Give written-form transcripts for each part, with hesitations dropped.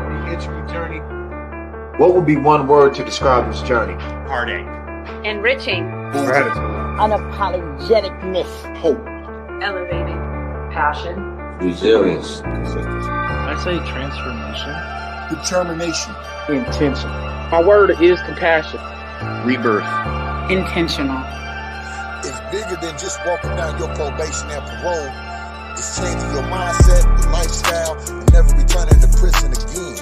reentry journey. What would be one word to describe this journey? Heartache. Enriching. Gratitude. Unapologeticness. Hope. Elevating. Passion. Resilience. I say transformation. Determination. Intention. My word is compassion. Rebirth. Intentional. It's bigger than just walking down your probation and parole. It's changing your mindset, your lifestyle, and never returning to prison again.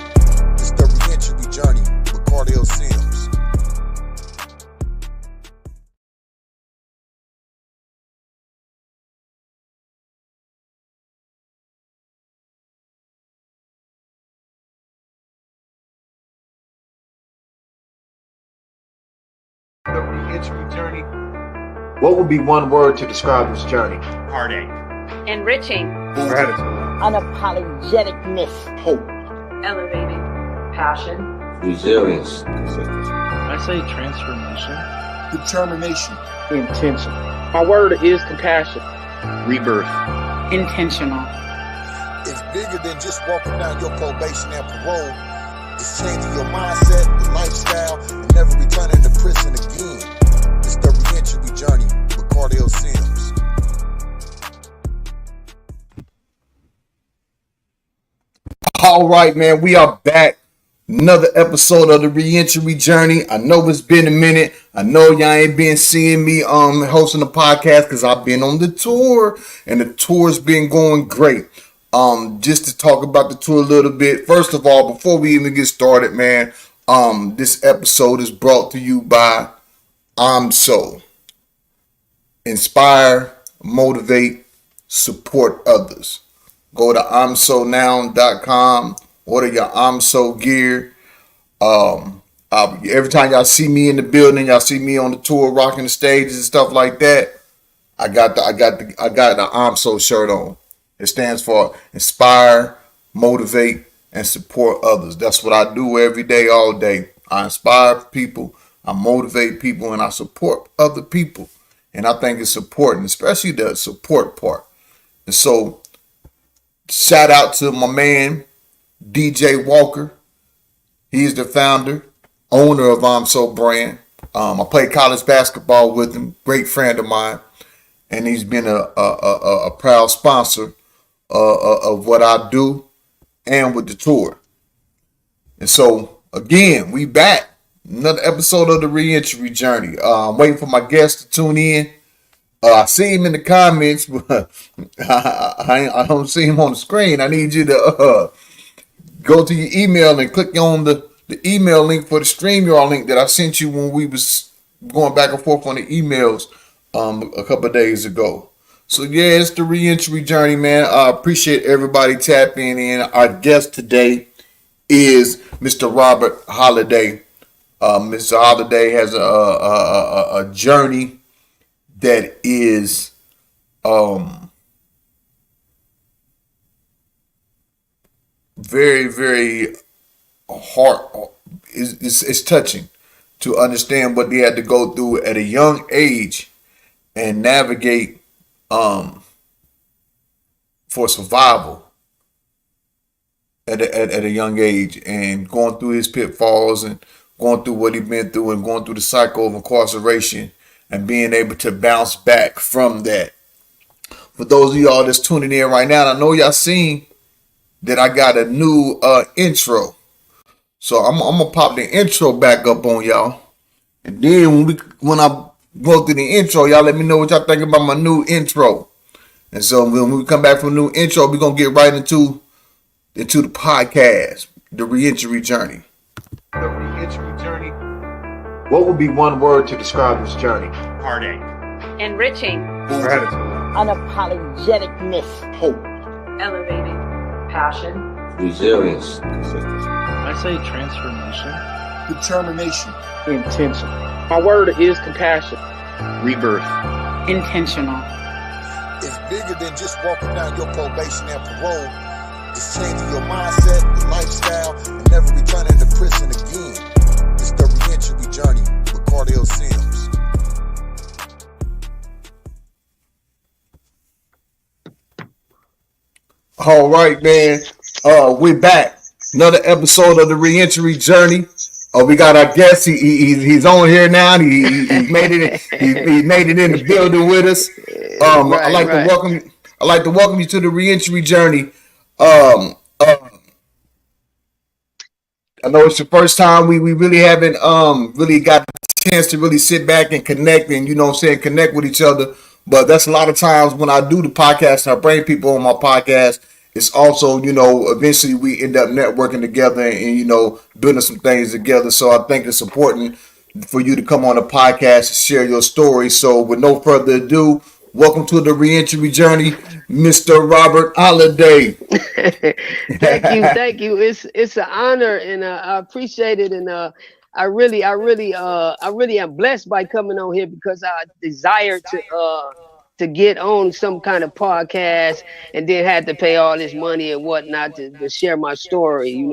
It's the reentry journey with Cardale Sims. The reentry journey. What would be one word to describe this journey? Heartache. Enriching. Gratitude. Unapologeticness. Hope. Elevating. Passion. Resilience. I say transformation. Determination. Intention. My word is compassion. Rebirth. Intentional. It's bigger than just walking down your probation and parole. It's changing your mindset, your lifestyle, and never returning to prison again. It's the reentry journey with Cardale Sims. All right, man, we are back. Another episode of the reentry journey. I know it's been a minute. I know y'all ain't been seeing me hosting the podcast because I've been on the tour and the tour's been going great. Just to talk about the tour a little bit. First of all, before we even get started, man, this episode is brought to you by So. Inspire, motivate, support others. Go to I'mSoNow.com. Order your So gear. Every time y'all see me in the building, y'all see me on the tour, rocking the stages and stuff like that. I got the So shirt on. It stands for Inspire, Motivate, and Support Others. That's what I do every day, all day. I inspire people, I motivate people, and I support other people. And I think it's important, especially the support part. And so, shout out to my man, DJ Walker. He's the founder, owner of So brand. I played college basketball with him, great friend of mine. And he's been a proud sponsor of what I do and with the tour. And so, again, we back. Another episode of the reentry journey. I'm waiting for my guests to tune in. I see him in the comments, but I don't see him on the screen. I need you to go to your email and click on the email link for the StreamYard link that I sent you when we was going back and forth on the emails a couple of days ago. So yeah, it's the reentry journey, man. I appreciate everybody tapping in. Our guest today is Mr. Robert Holiday. Mr. Holiday has a journey that is very, very hard. It's touching to understand what they had to go through at a young age and navigate for survival at a young age, and going through his pitfalls and going through what he's been through and going through the cycle of incarceration and being able to bounce back from that. For those of y'all that's tuning in right now, I know y'all seen that I got a new intro. So I'm gonna pop the intro back up on y'all. And then when I go through the intro, y'all let me know what y'all think about my new intro. And so when we come back from the new intro, we're gonna get right into the podcast, the reentry journey. The reentry journey. What would be one word to describe this journey? Heartache. Enriching. Gratitude. Unapologeticness. Hope. Elevating. Passion. Resilience. I say transformation. Determination. Intention. My word is compassion. Rebirth. Intentional. It's bigger than just walking down your probation and parole. It's changing your mindset, your lifestyle, and never returning to prison again. It's the reentry journey with Cardale Sims. All right, man. We're back. Another episode of the Reentry Journey. We got our guest. He's on here now. He made it. He made it in the building with us. I like to welcome. I like to welcome you to the Reentry Journey. I know it's your first time. We really haven't really got the chance to really sit back and connect and connect with each other. But that's a lot of times when I do the podcast and I bring people on my podcast. It's also, eventually we end up networking together and, building some things together. So I think it's important for you to come on the podcast and share your story. So with no further ado, welcome to the Reentry Journey, Mr. Robert Holiday. Thank you. It's an honor, and I appreciate it, and I really am blessed by coming on here because I desire to get on some kind of podcast, and then had to pay all this money and whatnot to share my story,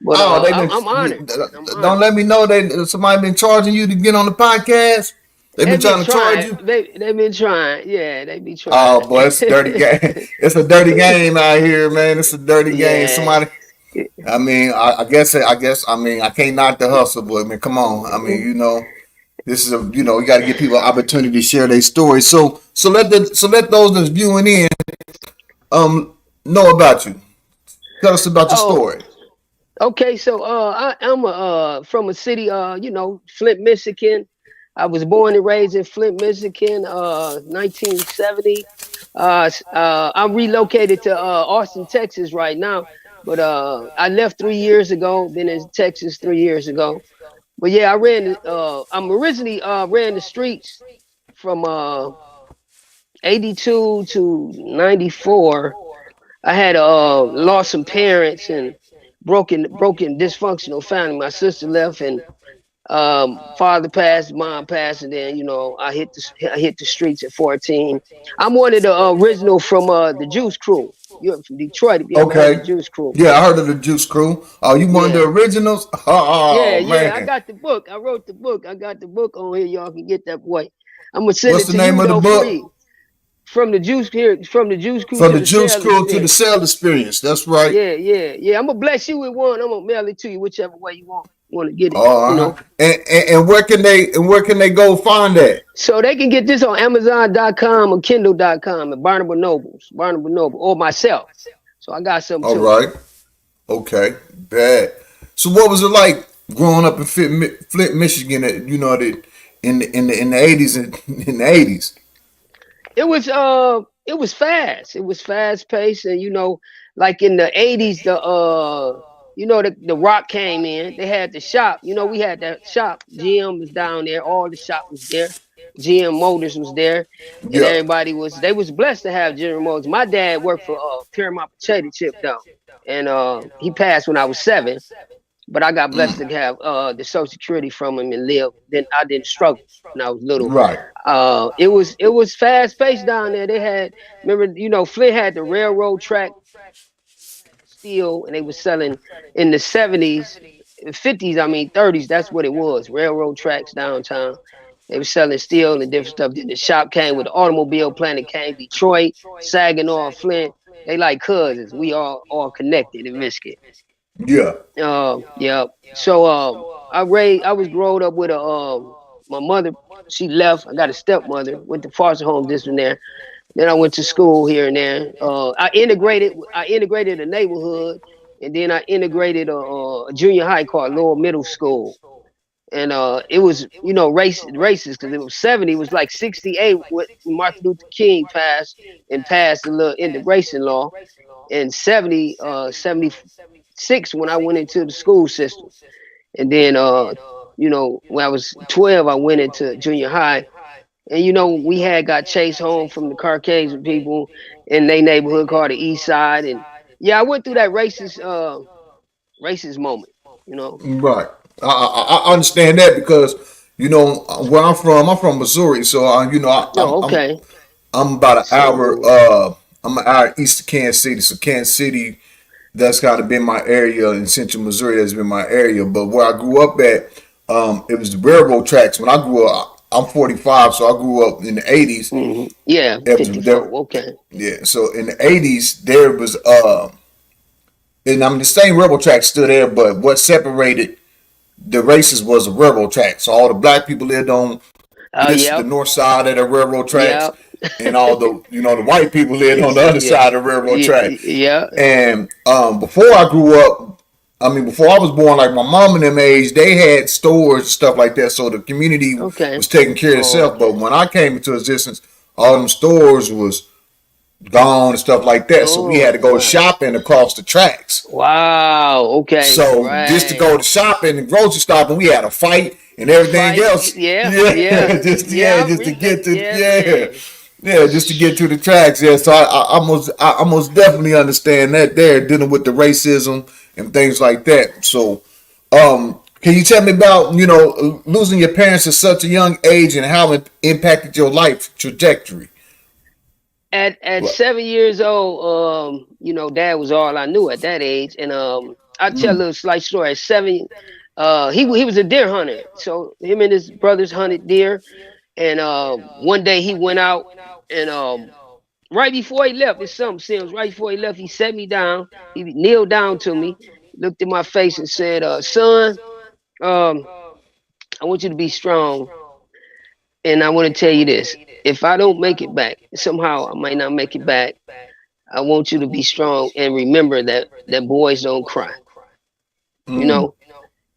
But I'm honored. Don't let me know that somebody been charging you to get on the podcast. They've been trying to charge you. They've been trying. Yeah, they be trying. Oh boy, it's a dirty game. It's a dirty game out here, man. It's a dirty game. Somebody. I mean, I guess. I mean, I can't knock the hustle, but I mean, come on. I mean, this is you got to give people an opportunity to share their story. So let those that's viewing in, know about you. Tell us about your story. Okay, so I'm from a city, Flint, Michigan. I was born and raised in Flint, Michigan, 1970. I'm relocated to Austin, Texas right now, but I left 3 years ago. Been in Texas 3 years ago. But yeah, I'm originally ran the streets from 82 to 94. I had lost some parents and broken dysfunctional family. My sister left and father passed, mom passed, and then I hit the streets at 14. I'm one of the original from the Juice Crew. You're from Detroit. If you ever heard of the Juice Crew. Yeah, I heard of the Juice Crew. Oh, you one of the originals? Oh, man. Yeah. I got the book. I wrote the book. I got the book on here. Y'all can get that boy. I'm gonna send What's it the to name you of the book? free. From the Juice here, from the Juice Crew. From the Juice Crew to the Cell Experience. That's right. Yeah. I'm gonna bless you with one. I'm gonna mail it to you whichever way you want to get it. And where can they go find that? So they can get this on Amazon.com or Kindle.com and Barnable Noble, or myself. So I got something too. All right. Okay. Bad. So what was it like growing up in Flint, Michigan? In the 80s and in the 80s. It was fast. It was fast paced, and like in the 80s, the rock came in. They had the shop. We had that shop. GM was down there. All the shop was there. GM Motors was there, and everybody was blessed to have General Motors. My dad worked for Paramount Potato Chip though, and he passed when I was 7. But I got blessed to have the Social Security from him and live. Then I didn't struggle when I was little. Right. It was fast paced down there. They had, remember, Flint had the railroad track steel, and they were selling in the 70s, 50s, 30s. That's what it was. Railroad tracks downtown. They were selling steel and different stuff. Then the shop came with the automobile plant. It came Detroit, Saginaw, Flint. They like cousins. We all connected in Michigan. Yeah. Yeah. So I was growing up with my mother. She left. I got a stepmother. Went to foster home district there. Then I went to school here and there. I integrated a neighborhood, and then I integrated a junior high called Lower Middle School. And it was racist because it was 70. It was like 68 when Martin Luther King passed the little integration law, and 76 when I went into the school system. And then when I was 12, I went into junior high. And we got chased home from the Caucasian people in their neighborhood called the East Side. And I went through that racist moment, Right. I understand that because where I'm from Missouri, so okay. I'm about an hour. I'm an hour east of Kansas City, so Kansas City, that's kind of been my area. In Central Missouri, that's been my area. But where I grew up at, it was the railroad tracks. When I grew up, I'm 45, so I grew up in the 80s. Mm-hmm. Yeah, 54. Okay. Yeah, so in the 80s, there was and I mean the same railroad tracks still there, but what separated the races was a railroad track. So all the black people lived on the Yep, north side of the railroad tracks, yep, and all the the white people lived on the other yeah, side of the railroad track. yeah. And before I grew up, I mean before I was born, like my mom and them age, they had stores and stuff like that, so the community Okay. was taking care of Oh, itself. But when I came into existence, all them stores was gone and stuff like that, so we had to oh, go wow. shopping across the tracks. Wow. Okay. So just to Right. go to shopping and grocery shopping, we had a fight and everything Fight. else. Yeah. Yeah. Yeah, Yeah. just to get to Yeah, man. just to get to the tracks. Yeah, so I most definitely understand that there dealing with the racism and things like that. So, can you tell me about losing your parents at such a young age and how it impacted your life trajectory? At 7 years old, dad was all I knew at that age. And I'll tell a Mm, little slight story. At 7, he was a deer hunter. So him and his brothers hunted deer. And one day he went out and right before he left, it's something Sims. Right before he left, he set me down. He kneeled down to me, looked in my face, and said, "Son, um, I want you to be strong, and I want to tell you this: if I don't make it back, somehow I might not make it back. I want you to be strong and remember that boys don't cry. You mm, know."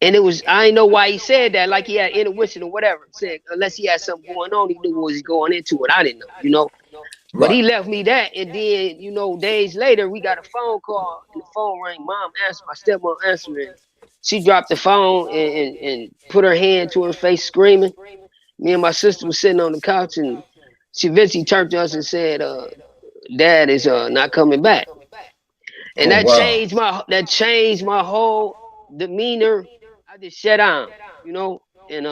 And it was I didn't know why he said that, like he had intuition or whatever. Said unless he had something going on, he knew what was going into it. I didn't know. But right. he left me that, and then days later we got a phone call, and the phone rang. Mom answered, my stepmom answered it. She dropped the phone and put her hand to her face, screaming. Me and my sister was sitting on the couch, and she eventually turned to us and said, "Dad is not coming back." And Oh wow. that changed my whole demeanor. I just shut down, and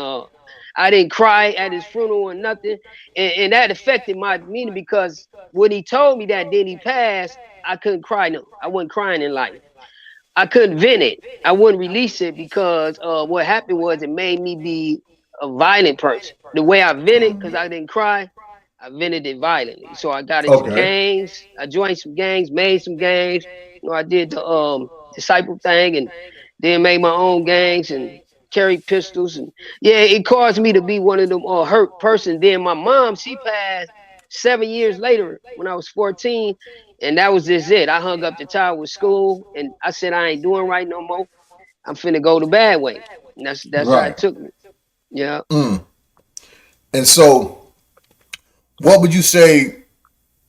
I didn't cry at his funeral or nothing, and that affected my demeanor because when he told me that then he passed, I couldn't cry. No, I wasn't crying in life. I couldn't vent it. I wouldn't release it because what happened was it made me be a violent person. The way I vented, because I didn't cry, I vented it violently. So I got into Okay. gangs. I joined some gangs, made some gangs. I did the disciple thing, and then made my own gangs and carried pistols. And yeah, it caused me to be one of them hurt person. Then my mom, she passed 7 years later when I was 14. And that was just it. I hung up the towel with school, and I said I ain't doing right no more. I'm finna go the bad way. And that's how it Right. took me. Yeah. Mm. And so, what would you say?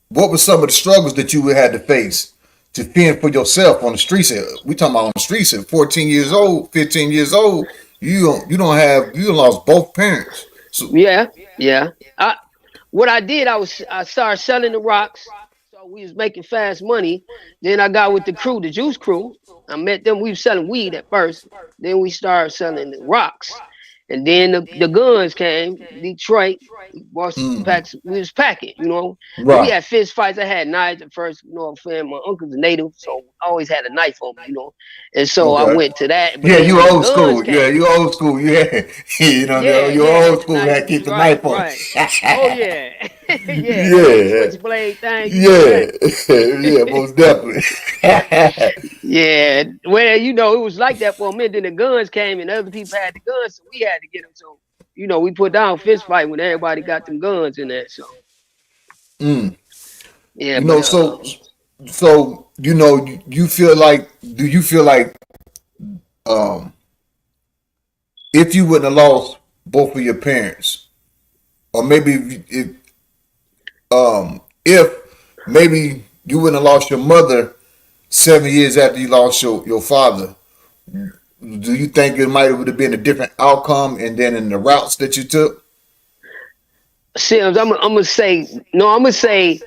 What were some of the struggles that you had to face to fend for yourself on the streets? We talking about on the streets at 14 years old, 15 years old. You lost both parents. So Yeah. Yeah. What I did, I started selling the rocks. So we was making fast money. Then I got with the crew, the juice crew. I met them. We was selling weed at first. Then we started selling the rocks. And then the guns came, Detroit. We bought some mm, packs. We was packing. And we right. had fist fights. I had knives at first. I'm saying? My uncle's a native, so I always had a knife on me. And so I Okay. went to that. But Yeah, then you when the old guns school. Yeah, came, you old school. Yeah, yeah, you yeah, old had the school. Had knife. to keep the Right, knife on. right. Oh yeah, yeah. Had the Yeah, switchblade thing. You know yeah, that. yeah, most definitely. Yeah. Well, it was like that for a minute. Then the guns came, and other people had the guns, so we had to get them. So we put down fist fight when everybody got them guns in there. So Mm. yeah, You but know, so you feel like? Do you feel like um, if you wouldn't have lost both of your parents, or maybe if maybe you wouldn't have lost your mother 7 years after you lost your father, do you think it might have been a different outcome and then in the routes that you took? Sims, I'm gonna say no. I'm gonna say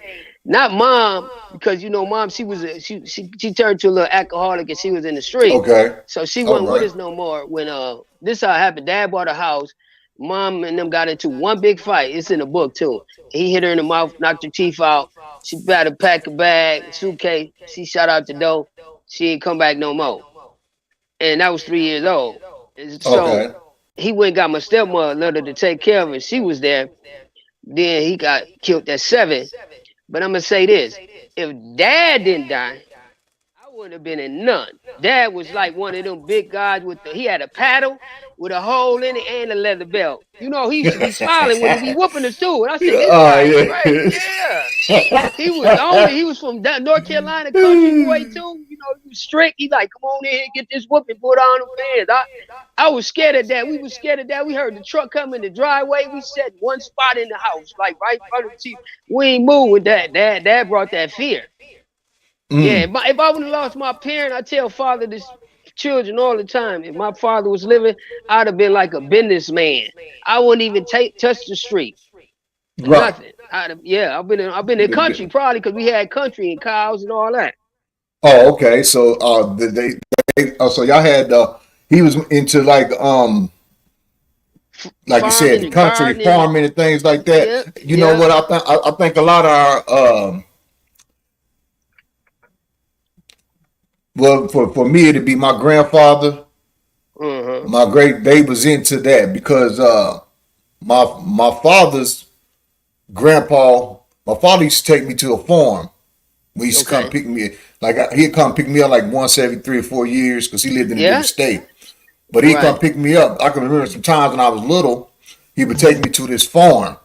not mom because mom she turned to a little alcoholic and she was in the street, Okay. so she All wasn't with right. us no more. When this how it happened. Dad bought a house. Mom and them got into one big fight. It's in the book too. He hit her in the mouth, knocked her teeth out. She had to pack a bag, suitcase. She shot out the door. She ain't come back no more. And that was 3 years old. And so Okay. he went and got my stepmother, let her to take care of it. She was there. Then he got killed at 7. But I'm gonna say this: if Dad didn't die, wouldn't have been in none. Dad was like one of them big guys he had a paddle with a hole in it and a leather belt. You know, he used to be smiling when he be whooping us too. And I said, this guy is crazy. Yeah. He was from North Carolina, country boy too. You know, he was strict. He like, come on in here, get this whooping, put on the fans. I was scared of that. We was scared of that. We heard the truck come in the driveway. We sat one spot in the house, like right in front of the TV. We ain't moved with that. That brought that fear. Yeah, if I would have lost my parent, I tell father this children all the time. If my father was living, I'd have been like a businessman. I wouldn't even touch the street. Right. Nothing. I've been in the country probably because we had country and cows and all that. Oh, okay. So so y'all had he was into like you said, the country farming and things like that. You know what I think a lot of our well, for me it'd be my grandfather, they was into that because my father's grandpa, my father used to take me to a farm. We used to come pick me, he'd come pick me up like once every 3 or 4 years because he lived in a different state. But he'd come pick me up. I can remember some times when I was little, he would take me to this farm.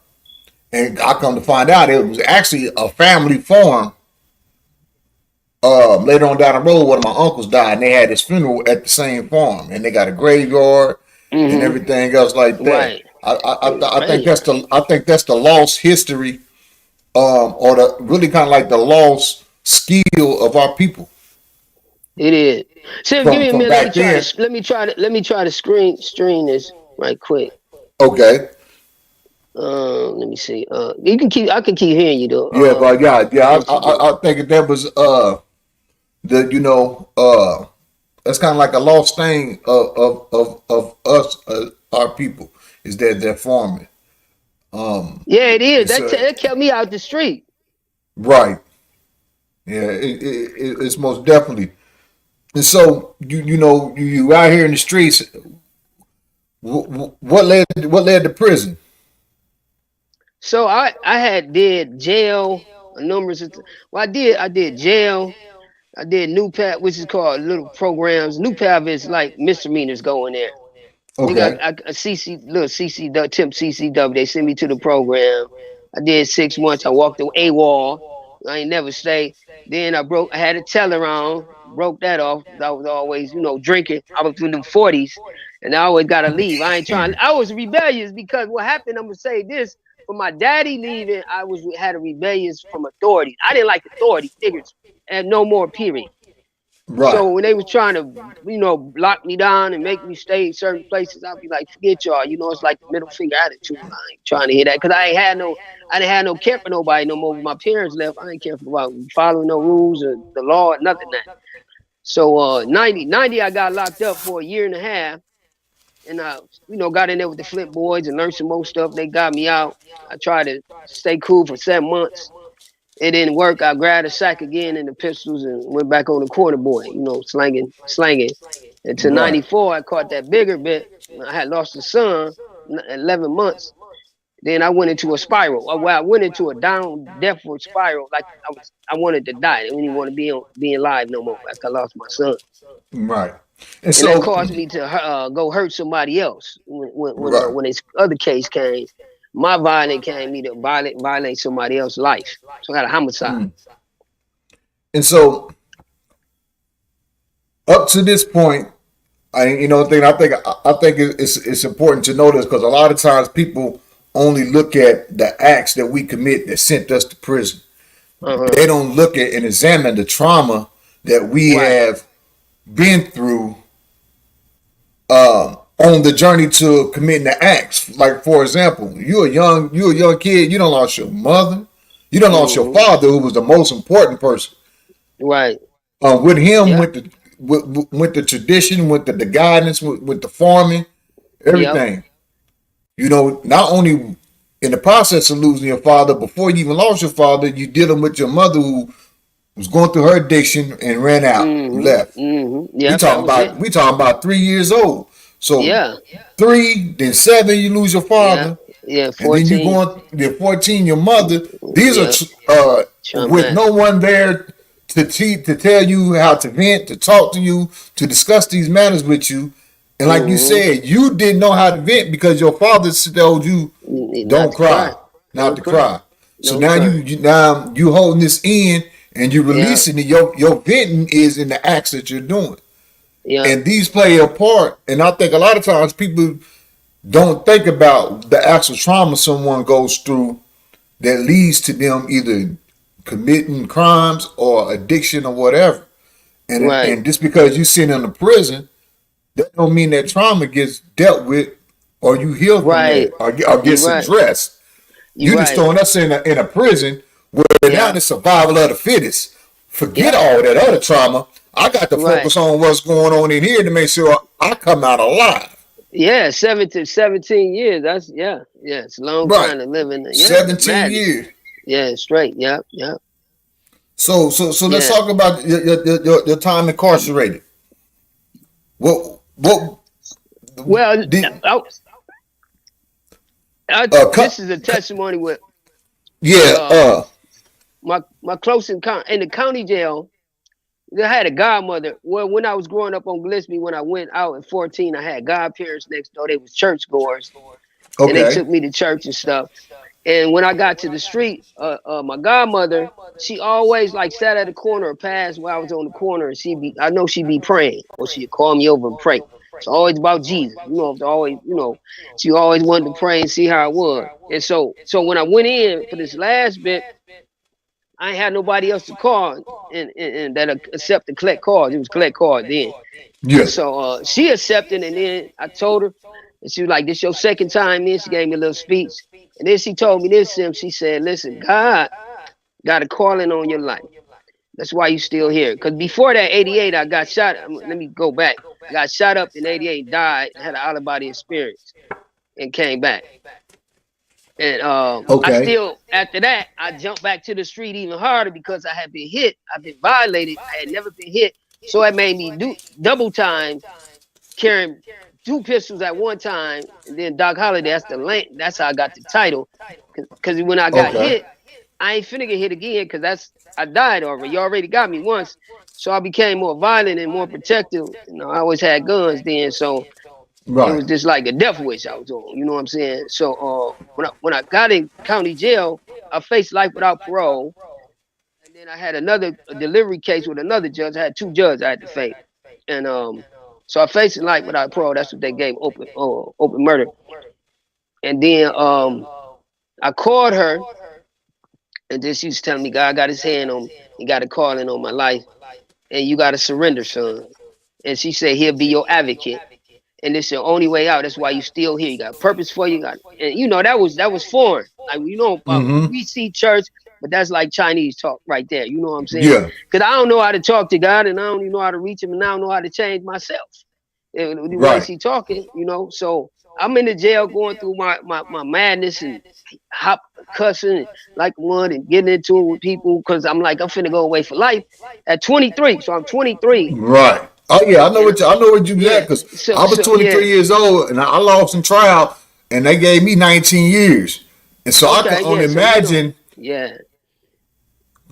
And I come to find out it was actually a family farm. Later on down the road, one of my uncles died, and they had his funeral at the same farm, and they got a graveyard and everything else like that. I think that's the lost history, or the really kind of like the lost skill of our people. It is. So give me a minute. Let me try to stream this right quick. Okay. Let me see. I can keep hearing you though. Yeah, but I think that was that's kind of like a lost thing of us, our people, is that they're farming. Yeah, it is. That kept me out the street. Right. Yeah, it's most definitely. And so you out here in the streets. What led to prison? So I did jail numbers of I did jail. I did NUPAP, which is called little programs. NUPAP is like misdemeanors going there. Okay. They got a CCW. They sent me to the program. I did 6 months. I walked the AWOL. I ain't never stayed. Then I had a teller on, broke that off. I was always, drinking. I was in the 40s, and I always got to leave. I was rebellious because what happened, I'm going to say this, for my daddy leaving, I had a rebellious from authorities. I didn't like authority figures and no more, period. Right. So when they was trying to, lock me down and make me stay in certain places, I'd be like, forget y'all. It's like the middle finger attitude. I ain't trying to hear that because I didn't have no care for nobody no more. When my parents left, I ain't care about following no rules or the law or nothing that. So 90, I got locked up for a year and a half. And I, got in there with the Flint boys and learned some more stuff. They got me out. I tried to stay cool for 7 months. It didn't work. I grabbed a sack again and the pistols and went back on the corner boy, slanging. And to 94, I caught that bigger bit. I had lost a son, 11 months. Then I went into a spiral. Well, I went into a down deathward spiral. Like I wanted to die. I didn't even want to be alive no more after I lost my son. Right. And so that caused me to go hurt somebody else when this other case came. My violence came me to violate somebody else's life. So I got a homicide. And so up to this point, I think it's important to know this because a lot of times people only look at the acts that we commit that sent us to prison. They don't look at and examine the trauma that we have been through on the journey to committing the acts. Like, for example, you're a young kid, you don't lost your mother, you don't lost your father, who was the most important person. Right. With him, with the tradition, with the guidance, with the farming, everything. Not only in the process of losing your father, before you even lost your father, you're dealing with your mother who was going through her addiction and ran out, left. We talking about 3 years old. So 3, then 7, you lose your father. Yeah, 14. And then you're 14, your mother. These are with no one there to tell you how to vent, to talk to you, to discuss these matters with you. And like you said, you didn't know how to vent because your father told you, "Don't cry, not to cry." So now you holding this in and you releasing it. Your venting is in the acts that you're doing. Yeah. And these play a part. And I think a lot of times people don't think about the actual trauma someone goes through that leads to them either committing crimes or addiction or whatever. And just because you sit in a prison, that don't mean that trauma gets dealt with or you heal from that or gets addressed. You just throwing us in a prison where now the survival of the fittest. Forget all that other trauma. I got to focus on what's going on in here to make sure I come out alive. Yeah, 7 to 17 years. That's it's a long time to live in. 17 years. Yeah, straight. Yep. So let's talk about your time incarcerated. Well, this is a testimony with my close encounter in the county jail. I had a godmother. Well, when I was growing up on Gillespie, when I went out at 14, I had godparents next door. They was churchgoers, and they took me to church and stuff. And when I got to the street, my godmother, she always like sat at a corner or passed while I was on the corner, and I know she'd be praying, or she'd call me over and pray. It's always about Jesus, she always wanted to pray and see how it was. And so when I went in for this last bit, I ain't had nobody else to call and that accept the collect cards. It was collect card then. Yeah. So she accepted, and then I told her, and she was like, "This your second time in." She gave me a little speech, and then she told me this. She said, "Listen, God got a calling on your life. That's why you still here. Because before that, 88, I got shot. Let me go back. I got shot up in 88, died, had an out-of-body experience, and came back. And I still, after that, I jumped back to the street even harder because I had been hit. I've been violated. I had never been hit. So it made me do double time, carrying 2 pistols at one time. And then Doc Holliday, that's how I got the title. Because when I got hit, I ain't finna get hit again because I died already. You already got me once. So I became more violent and more protective. I always had guns then. So it was just like a death wish I was on. You know what I'm saying? So when I got in county jail, I faced life without parole. And then I had another delivery case with another judge. I had 2 judges I had to face. And so I faced life without parole. That's what they gave, open murder. And then I called her. And then she was telling me, God got his hand on me. He got a calling on my life. And you got to surrender, son. And she said, he'll be your advocate. And it's your only way out. That's why you still here. You got purpose for you. And that was foreign. Like, we see church, but that's like Chinese talk right there. You know what I'm saying? Yeah. Because I don't know how to talk to God, and I don't even know how to reach him, and I don't know how to change myself. The way she talking, So I'm in the jail going through my madness and cussing like one and getting into it with people because I'm like, I'm finna go away for life at 23. So I'm 23. Right. Oh yeah, I know what you at because I was 23 years old and I lost in trial and they gave me 19 years. And so I can only imagine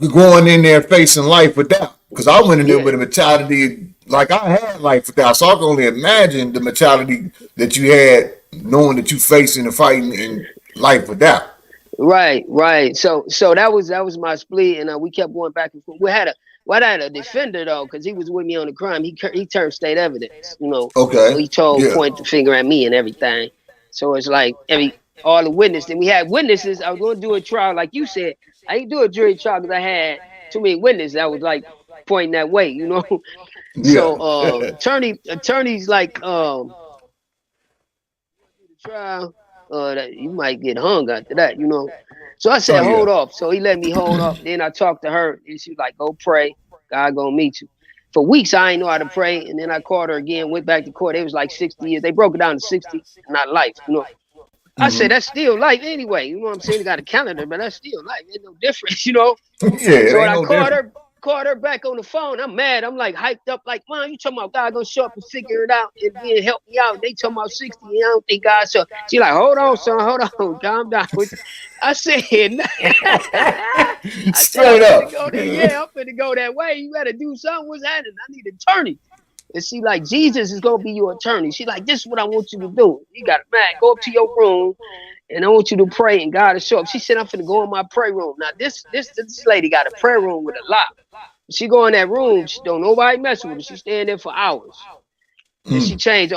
going in there facing life without, because I went in there with a mentality like I had life without. So I can only imagine the mentality that you had knowing that you facing and fighting in life without. Right. So that was my split, and we kept going back and forth. I had a defender though, because he was with me on the crime. He turned state evidence, Okay. So he point the finger at me and everything. So it's like all the witnesses. And we had witnesses. I was going to do a trial, like you said. I didn't do a jury trial because I had too many witnesses that was like pointing that way, Yeah. So attorneys like trial. That you might get hung after that, So I said, hold off. So he let me hold off. Then I talked to her, and she was like, go pray. God gonna meet you. For weeks, I ain't know how to pray. And then I called her again, went back to court. It was like 60 years. They broke it down to 60, not life, I said, that's still life anyway. You know what I'm saying? They got a calendar, but that's still life. Ain't no difference, Yeah. So when I called her back on the phone. I'm mad. I'm like hyped up, like, man, you talking about God gonna show up and figure it out and then help me out. They talking about 60, and I don't think God show. She like, hold on, son, hold on, calm down. I said, I said, I'm Straight up. finna go there. Yeah, I'm finna go that way. You gotta do something. What's happening? I need an attorney. And she like, Jesus is gonna be your attorney. She like, this is what I want you to do. You got it, man. Go up to your room, and I want you to pray, and God will show up. She said, I'm finna go in my prayer room. Now, this lady got a prayer room with a lock. She go in that room. She don't nobody messing with her. She staying there for hours. And she changed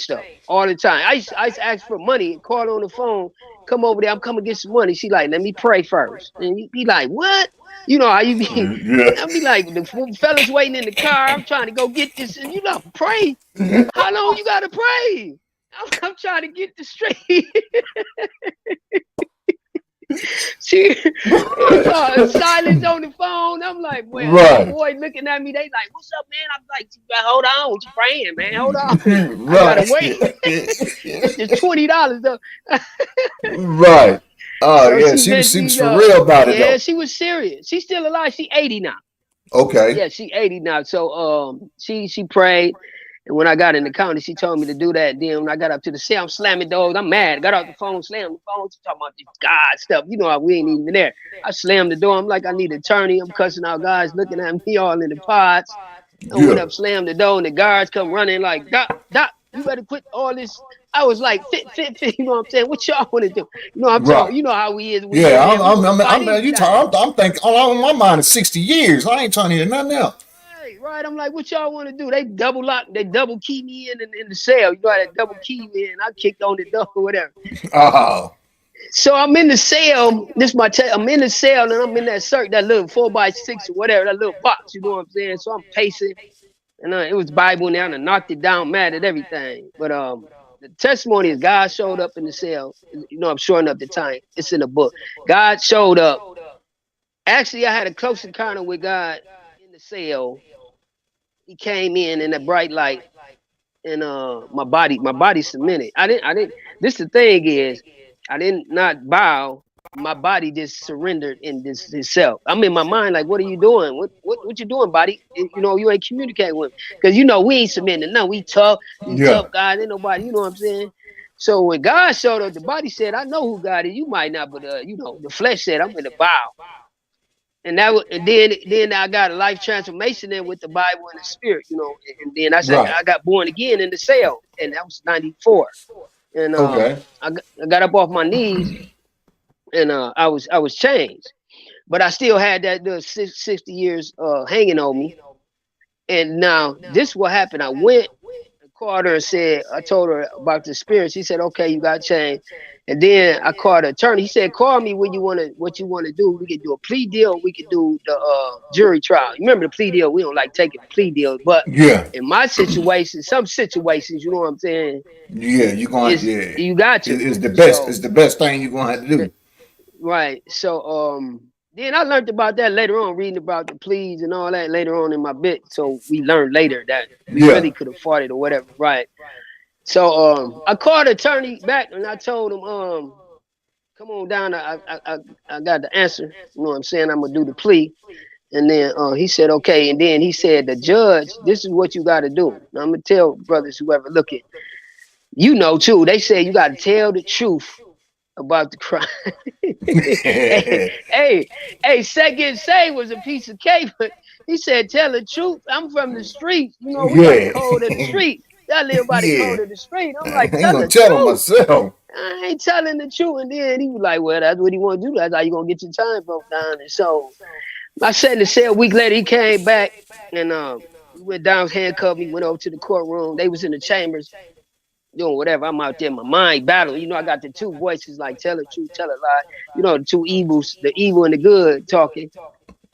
stuff all the time. I used to ask for money, call on the phone, come over there. I'm coming to get some money. She like, let me pray first. And you be like, what? You know how you be? Yeah. I be like, the fellas waiting in the car. I'm trying to go get this, and you know, pray. How long you gotta pray? I'm trying to get the straight. She silence on the phone. I'm like, well, Right. boy looking at me. They like, what's up, man? I'm like, hold on, what you praying, man? Hold on. Right. I gotta wait. It's just $20 though. Right. Oh, So yeah, she was for real about it, yeah, though. she was serious. She's still alive. She 80 now. Okay. Yeah, she 80 now. So she prayed. And when I got in the county, she told me to do that. Then when I got up to the cell, I'm slamming doors. I'm mad. Got off the phone, slammed the phone. She talking about this God stuff. You know how we ain't even there. I slammed the door. I'm like, I need an attorney. I'm cussing out guys looking at me all in the pods. I went up, slammed the door, and the guards come running like, Doc, you better quit all this. I was like, fit, you know what I'm saying? What y'all want to do? You know what I'm talking. You know how we is. Yeah, I'm thinking, on my mind is 60 years. I ain't trying to hear nothing else. Right. I'm like, what y'all want to do? They double lock, they double key me in the cell. You know how that double key me in? I kicked on the door or whatever. Oh. So I'm in the cell. I'm in the cell, and I'm in that little 4x6 or whatever, that little box. You know what I'm saying? So I'm pacing, and it was Bible now, and I knocked it down, mad at everything. But the testimony is God showed up in the cell. You know, I'm shorting up the time. It's in the book. God showed up. Actually, I had a close encounter with God in the cell. He came in a bright light, and my body submitted. I didn't. This the thing is, I did not bow. My body just surrendered in this itself. I'm in my mind like, what are you doing? What you doing, body? You know, you ain't communicating with me because you know we ain't submitting. No, we tough. We tough guys. Ain't nobody. You know what I'm saying? So when God showed up, the body said, I know who God is. You might not, but you know, the flesh said, I'm in the bow. And then I got a life transformation in with the Bible and the Spirit, you know. And then I said I got born again in the cell, and that was '94. And I got up off my knees, and I was changed, but I still had that 60 years hanging on me. And now this is what happened. I went and called her and said, I told her about the Spirit. She said, okay, you got changed. And then I called the attorney. He said, call me when what you want to do. We could do a plea deal. We could do the jury trial. You remember the plea deal? We don't like taking plea deals. But in my situation, some situations, you know what I'm saying? Yeah, you got to. It's the best. It's the best thing you're going to have to do. Right. So then I learned about that later on, reading about the pleas and all that later on in my bit. So we learned later that we really could have fought it or whatever. Right. So I called the attorney back and I told him, come on down. I got the answer. You know what I'm saying? I'm gonna do the plea. And then he said, okay. And then he said, the judge, this is what you got to do. Now, I'm gonna tell brothers, whoever looking, you know too. They say you got to tell the truth about the crime. hey, Second Say was a piece of cake, but he said, tell the truth. I'm from the streets. You know, we got the code of the street. I live by the code of the street. I'm like, tell the truth. Myself. I ain't telling the truth. And then he was like, well, that's what he want to do. That's how you going to get your time broke down. And so I sat in the cell. A week later, he came back and we went down, handcuffed me, went over to the courtroom. They was in the chambers doing whatever. I'm out there in my mind battling. You know, I got the two voices like tell the truth, tell a lie. You know, the two evils, the evil and the good talking.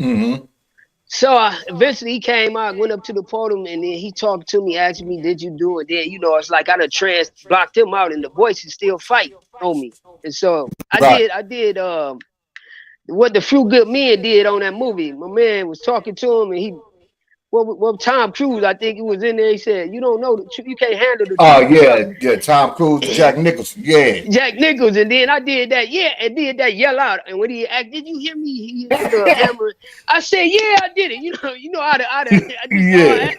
Mm-hmm. So eventually he came out, went up to the podium, and then he talked to me, asked me, did you do it? Then, you know, it's like I done blocked him out and the voices still fight on me. And so I did what the Few Good Men did on that movie. My man was talking to him and Well, Tom Cruise, I think it was in there. He said, "You don't know the truth. You can't handle the Oh truth." yeah, Tom Cruise, Jack Nicholson. Yeah. Jack Nichols, and then I did that, yeah, and did that yell out. And when he asked, "Did you hear me?" He hit the little hammer. I said, "Yeah, I did it." I just Yeah.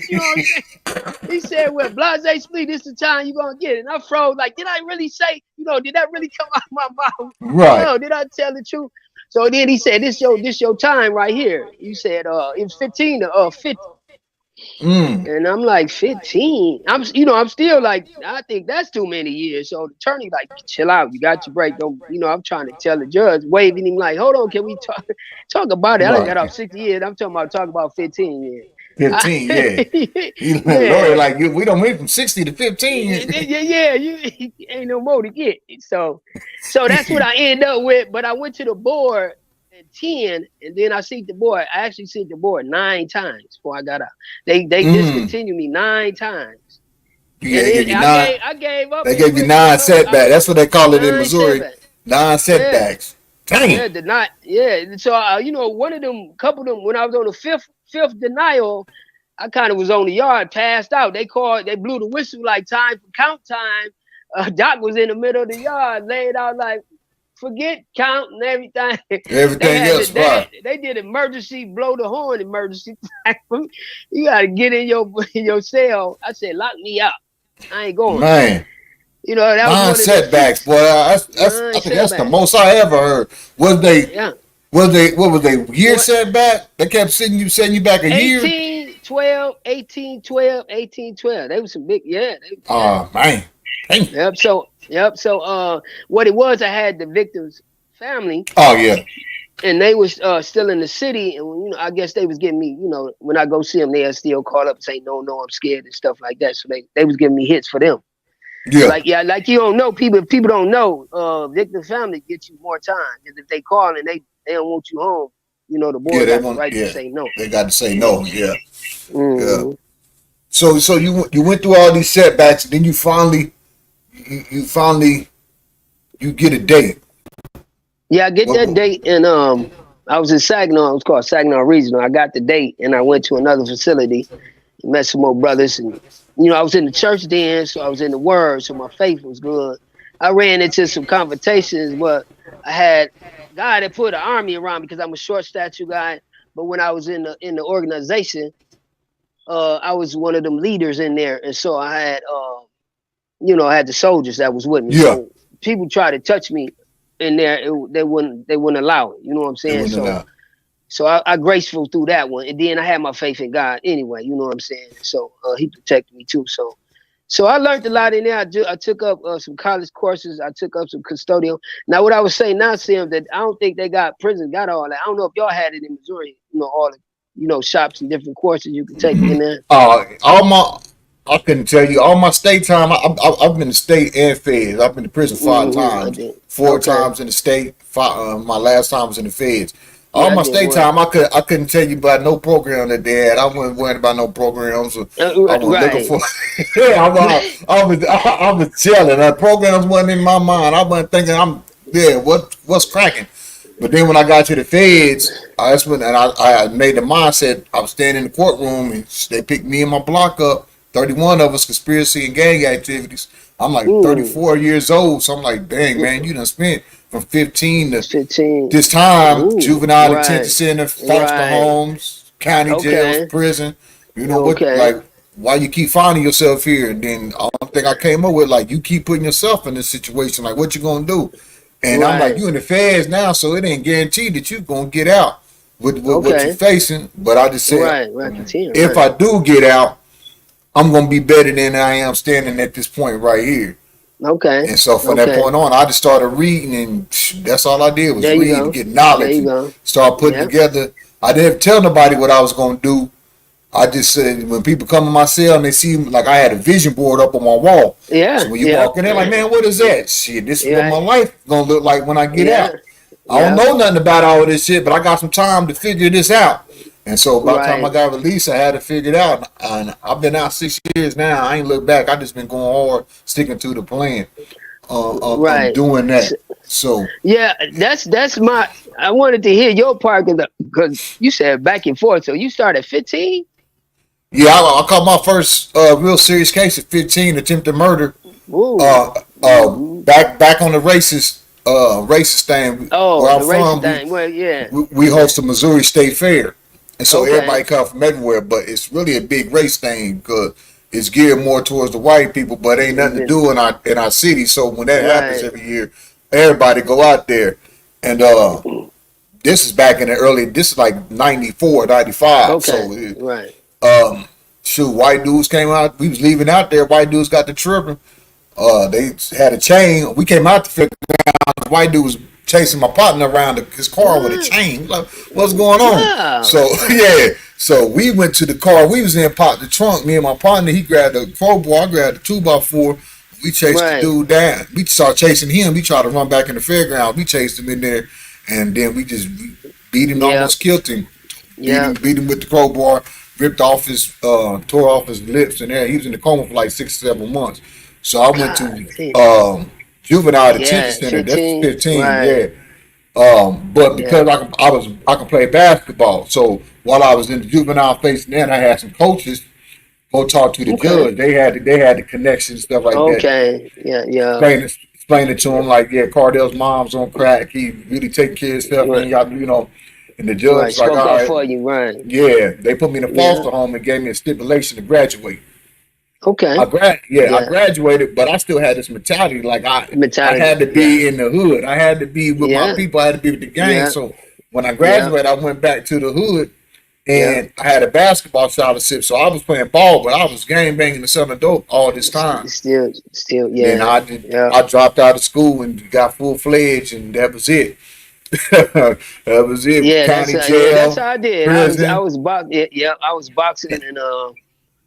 you know what I'm saying? He said, "Well, blase split, this the time you gonna get it." And I froze, like, did I really say? Did that really come out of my mouth? Right. No, did I tell the truth? So then he said, "This your time right here." You said, "It was 15 to 50." And I'm like, 15. I'm still like, I think that's too many years. So the attorney like, chill out. You got your break. Don't, I'm trying to tell the judge, waving him like, hold on, can we talk about it? I done got off 60 years. I'm talking about 15 years. 15, yeah. Lord, Yeah. like we don't went from 60 to 15. Yeah, you ain't no more to get. So that's what I end up with. But I went to the board at 10, and then I seen the board. I actually seen the board 9 times before I got out. They discontinued me 9 times. Yeah, And they gave you I gave up. They gave you 9 setbacks. That's what they call it in 9 Missouri. setbacks. 9 setbacks. Dang. Yeah. So one of them, couple of them, when I was on the fifth denial, I kind of was on the yard, passed out. They blew the whistle like time for count time. Doc was in the middle of the yard, laid out like, forget count and everything. Everything else, right? They did emergency, blow the horn emergency. You gotta get in your cell. I said, lock me up. I ain't going. Man. That was 9 setbacks, boy. I think that's the most I ever heard. What was they year setback? They kept setting you back a year. 18, 12, 18, 12, 18, 12. They were some big, yeah. Oh man. Dang. Yep. So what it was, I had the victim's family. Oh yeah. And they was still in the city, and I guess they was giving me, when I go see them, they'll still call up and say, no, I'm scared and stuff like that. So they was giving me hits for them. Yeah. Like you don't know people. If people don't know, victim family gets you more time, because if they call and they don't want you home, the board got the right to say no. They got to say no. Yeah. Mm-hmm. Yeah. So you went through all these setbacks, and then you finally get a date. Yeah, I get that date, and I was in Saginaw. It was called Saginaw Regional. I got the date, and I went to another facility, met some more brothers, and I was in the church then, so I was in the Word, so my faith was good. I ran into some confrontations, but I had God that put an army around me because I'm a short stature guy. But when I was in the organization, I was one of them leaders in there, and so I had I had the soldiers that was with me. Yeah. So people try to touch me in there, they wouldn't allow it. You know what I'm saying? So I graceful through that one, and then I had my faith in God anyway. You know what I'm saying? So He protected me too. So I learned a lot in there. I took up some college courses. I took up some custodial. Now what I was saying now, Sam, that I don't think they got all that. I don't know if y'all had it in Missouri. All the shops and different courses you could take in there. I couldn't tell you all my state time. I've been to state and feds. I've been to prison 5 times, 4 times in the state. My last time was in the feds. All my state time, I couldn't tell you about no program that they had. I wasn't worried about no programs. I was looking for. Yeah, I was telling. The programs wasn't in my mind. I wasn't thinking. What's cracking? But then when I got to the feds, that's when I made the mindset. I was standing in the courtroom, and they picked me and my block up. 31 of us, conspiracy and gang activities. I'm like 34 years old, so I'm like, dang, man, you done spent from 15 to 15. This time, juvenile detention center, foster homes, county jails, prison. Like, why you keep finding yourself here? And then I don't think I came up with, like, you keep putting yourself in this situation, like, what you gonna do? And I'm like, you in the feds now, so it ain't guaranteed that you gonna get out with what you're facing. But I just said, if I do get out, I'm going to be better than I am standing at this point right here. Okay. And so from that point on, I just started reading, and that's all I did was read and get knowledge. Start putting together. I didn't tell nobody what I was going to do. I just said, when people come to my cell and they see, like, I had a vision board up on my wall. Yeah. So when you walk in there, like, man, what is that? Shit, this is what my life going to look like when I get out. I don't know nothing about all of this shit, but I got some time to figure this out. And so by the time I got released, I had to figure it out. And I've been out 6 years now. I ain't looked back. I just been going hard, sticking to the plan. Doing that. So yeah, that's my. I wanted to hear your part because you said back and forth. So you started at 15. Yeah, I caught my first real serious case at 15, attempted murder. Ooh. Back on the racist thing where Oh, I'm the racing from. thing. Well, yeah. We host the Missouri State Fair, and so everybody Okay. come from everywhere. But it's really a big race thing because it's geared more towards the white people, but ain't nothing to do in our city. So when that happens Right. every year, everybody go out there, and this is back in the early. This is like 94, 95. Okay. So Right. shoot, white dudes came out. We was leaving out there. White dudes got the tripping. They had a chain. We came out to figure out the white dude was chasing my partner around his car with a chain. Like, what's going on? Wow. So yeah. So we went to the car. We was in the trunk. Me and my partner. He grabbed a crowbar. I grabbed a 2x4. We chased the Right. dude down. We started chasing him. We tried to run back in the fairground. We chased him in there, and then we just beat him, Yeah. almost killed him. Yeah. Beat him with the crowbar, ripped off tore off his lips and there. He was in the coma for like 6 or 7 months. So I went God, to juvenile detention yeah. center. That's 15. 15, Right. yeah. But because Yeah. I can play basketball, so while I was in the juvenile facing that, I had some coaches go talk to the Okay. judge. They had the connections stuff like that. Okay. Yeah. Yeah. Explain it to him like, yeah, Cardell's mom's on crack. He really taking care of stuff, Right. and y'all, and the judge Right. was like, Spoke all up right. for you. Right. Yeah, they put me in a Yeah. foster home and gave me a stipulation to graduate. Okay. I Yeah. graduated, but I still had this mentality like I Mentality. had to be in the hood. I had to be with my Yeah. people. I had to be with the gang. Yeah. So when I Yeah. graduated, I went back to the hood Yeah. and I had a basketball scholarship. So I was playing ball, but I was gang banging and selling dope all this time. Still. Then Yeah. Yeah. I dropped out of school and got full fledged, and that was it. That was it. Yeah. County That's jail, how I did. prison. I was boxing. Yeah. I was boxing and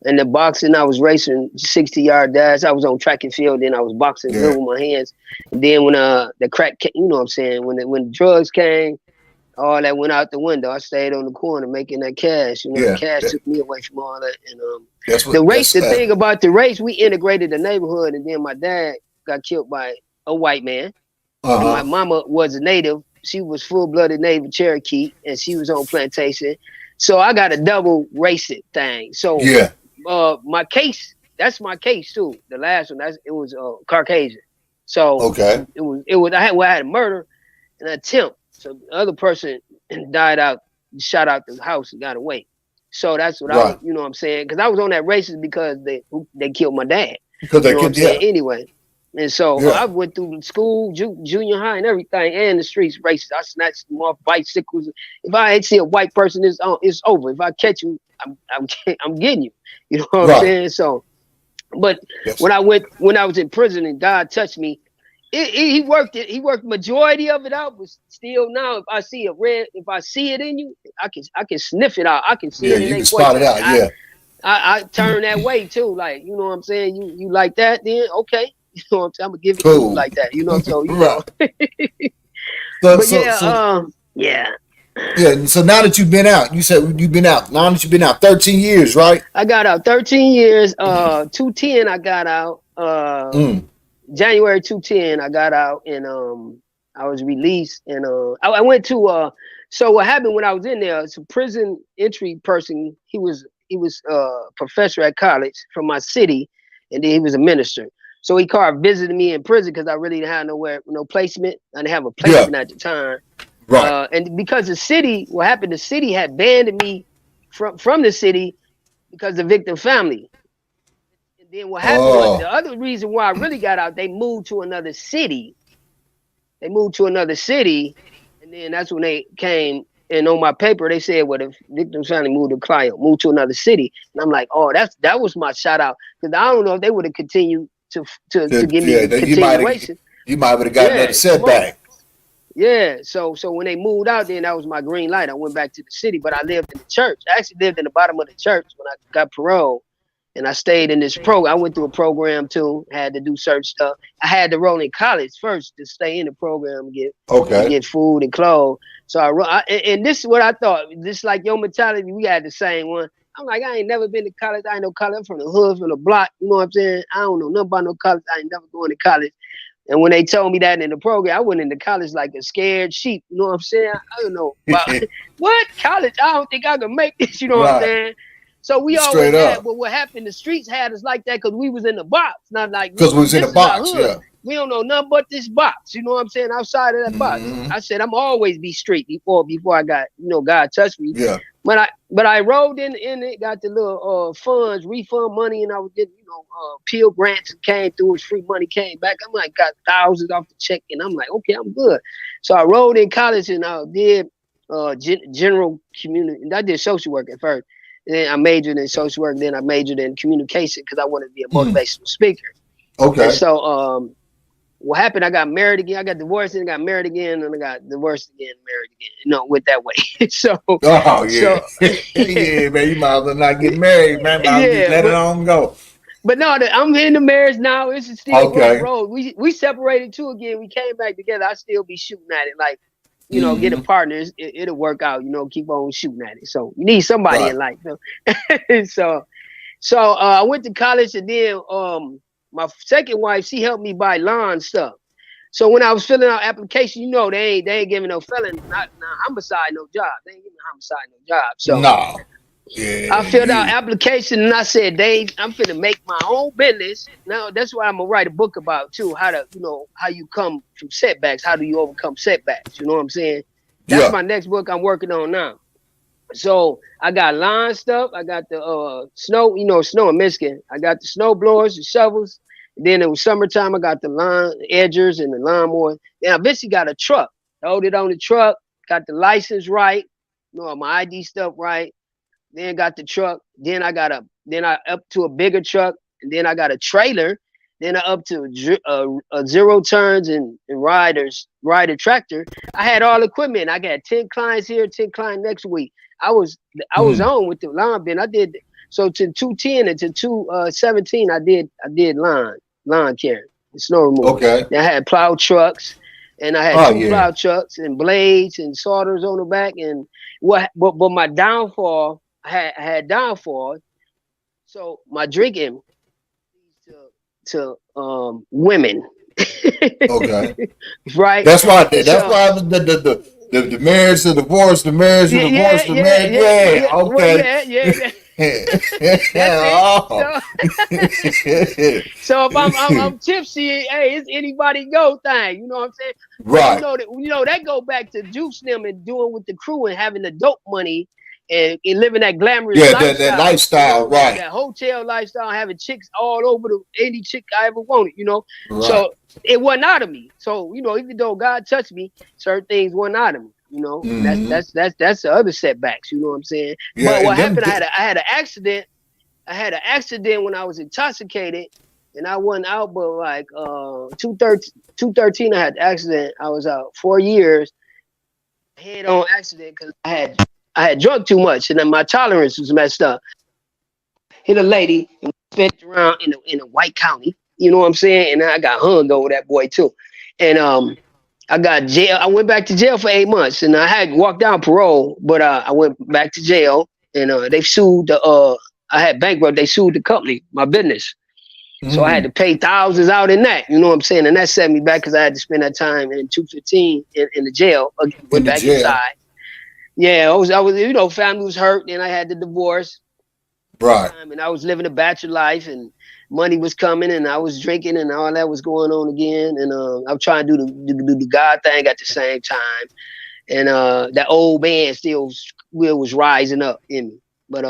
in the boxing, I was racing 60-yard dash. I was on track and field. Then I was boxing Yeah. good with my hands. And then when the crack came, you know what I'm saying? When drugs came, all that went out the window. I stayed on the corner making that cash. You know, Yeah, the cash that- took me away from all that. And That's what the race, that's, the thing about the race, we integrated the neighborhood. And then my dad got killed by a white man. And my mama was a native. She was full-blooded native Cherokee, and she was on plantation. So I got a double racing thing. So yeah. my case, that's my case too. The last one, it was Caucasian. So Okay. it was I had a murder and an attempt. So the other person died out, shot out the house and got away. So that's what I Right. was, you know what I'm saying? Because I was on that racist because they killed my dad. Because they You know what I'm could, yeah. saying? Anyway. And so Yeah. I went through school, junior high, and everything, and the streets racist. I snatched them off bicycles. If I see a white person, it's over. If I catch you, I'm getting you. You know what Right. I'm saying? So, but Yes. when I was in prison and God touched me, he worked it. He worked majority of it out, but still now, if I see it in you, I can sniff it out. I can see Yeah, it in you their can spot voice. it out. Yeah. I turn that way too. Like, you know what I'm saying? You like that? Then okay. You know what I'm saying? I'm gonna give it to Cool. you like that. You know, so you know. Right. But yeah, Yeah. So now that you've been out, you said you've been out. Now that you've been out, 13 years, right? I got out 13 years. 210 I got out. January 210 I got out, and I was released, and I went to so what happened when I was in there, it's a prison entry person. He was a professor at college from my city, and then he was a minister. So he visited me in prison because I really didn't have no placement. I didn't have a placement at the time. Right. And because what happened, the city had banned me from the city because the victim family. And then what happened was the other reason why I really got out, they moved to another city. And then that's when they came, and on my paper they said, well, the victim's family moved to another city. And I'm like, oh, that was my shout out, because I don't know if they would have continued to give me continuation. You might have got another setback. Yeah, so when they moved out, then that was my green light. I went back to the city, but I lived in the church. I actually lived in the bottom of the church when I got parole, and I stayed in this program. I went through a program too, had to do certain stuff. I had to roll in college first to stay in the program and get food and clothes. So and this is what I thought. This like your mentality, we had the same one. I'm like, I ain't never been to college. I ain't no college. I'm from the hood, from the block. You know what I'm saying? I don't know nothing about no college. I ain't never going to college. And when they told me that in the program, I went into college like a scared sheep. You know what I'm saying? I don't know about what college. I don't think I can make this. You know what I'm saying? So we always Straight had, up. but what happened, the streets had us like that because we was in the box. Not like, Because we was in this the is our box, hood. yeah. We don't know nothing but this box. You know what I'm saying? Outside of that box. Mhm. I said, I'm always be street before I got, God touched me. Yeah. But I rolled in it, got the little funds, refund money, and I was getting, Peel grants came through, free money came back. I'm like, got thousands off the check, and I'm like, okay, I'm good. So I rolled in college and I did general community, and I did social work at first. And then I majored in social work, then I majored in communication because I wanted to be a motivational speaker. Okay. And so what happened, I got married again. I got divorced and got married again, and I got divorced again, married again. Went that way. So Oh yeah. Yeah, man. You might as well not get married, man. Might as well just let it on go. But no, I'm in the marriage now. It's still Okay. road. We separated too again. We came back together. I still be shooting at it, like, get a partner. It'll work out. Keep on shooting at it. So you need somebody in life. So I went to college, and then my second wife, she helped me buy lawn stuff. So when I was filling out application, they ain't giving no felon, not homicide, no job. They ain't giving homicide, no job. So no. Yeah, I filled out application, and I said, Dave, I'm finna make my own business. Now that's what I'm gonna write a book about too. How to, how you come from setbacks. How do you overcome setbacks? You know what I'm saying? That's my next book I'm working on now. So I got lawn stuff. I got the snow, snow in Michigan. I got the snow blowers, the shovels. And then it was summertime. I got the lawn edgers and the lawnmower. Then I eventually got a truck. Hold it on the truck. Got the license right. My ID stuff right. Then got the truck. Then I up to a bigger truck. And then I got a trailer. Then I up to a zero turns and rider tractor. I had all equipment. I got 10 clients here, 10 clients next week. I was on with the lawn bin. I did so to 210 and to 217. I did lawn care, snow removal. Okay. Then I had plow trucks, and I had two plow trucks and blades and sorters on the back. And but my downfall, I had downfall. So my drinking to women. Okay. Right. That's why. That's why the marriage to divorce, the marriage to divorce, the marriage. Yeah. Okay. So if I'm tipsy, hey, it's anybody go thing. You know what I'm saying? Right. But that go back to juice them and doing with the crew and having the dope money. And living that glamorous lifestyle. That lifestyle, right. That hotel lifestyle, having chicks all over any chick I ever wanted, Right. So it wasn't out of me. So, even though God touched me, certain things wasn't out of me, Mm-hmm. That's the other setbacks, you know what I'm saying? Yeah, but what happened, I had an accident. I had an accident when I was intoxicated, and I wasn't out but like 213 I had the accident. I was out 4 years. Head-on accident because I had drunk too much, and then my tolerance was messed up. Hit a lady and spent around in a white county. You know what I'm saying? And I got hung over that boy too. And I got jail. I went back to jail for 8 months, and I had walked down parole, but I went back to jail, and they sued I had bankrupt. They sued the company, my business. So I had to pay thousands out in that. You know what I'm saying? And that set me back because I had to spend that time in 215 in the jail. Went back inside. Yeah, I was, family was hurt, and I had the divorce. Right. And I was living a bachelor life, and money was coming, and I was drinking, and all that was going on again. And I'm trying to do the God thing at the same time. And that old man still was rising up in me. But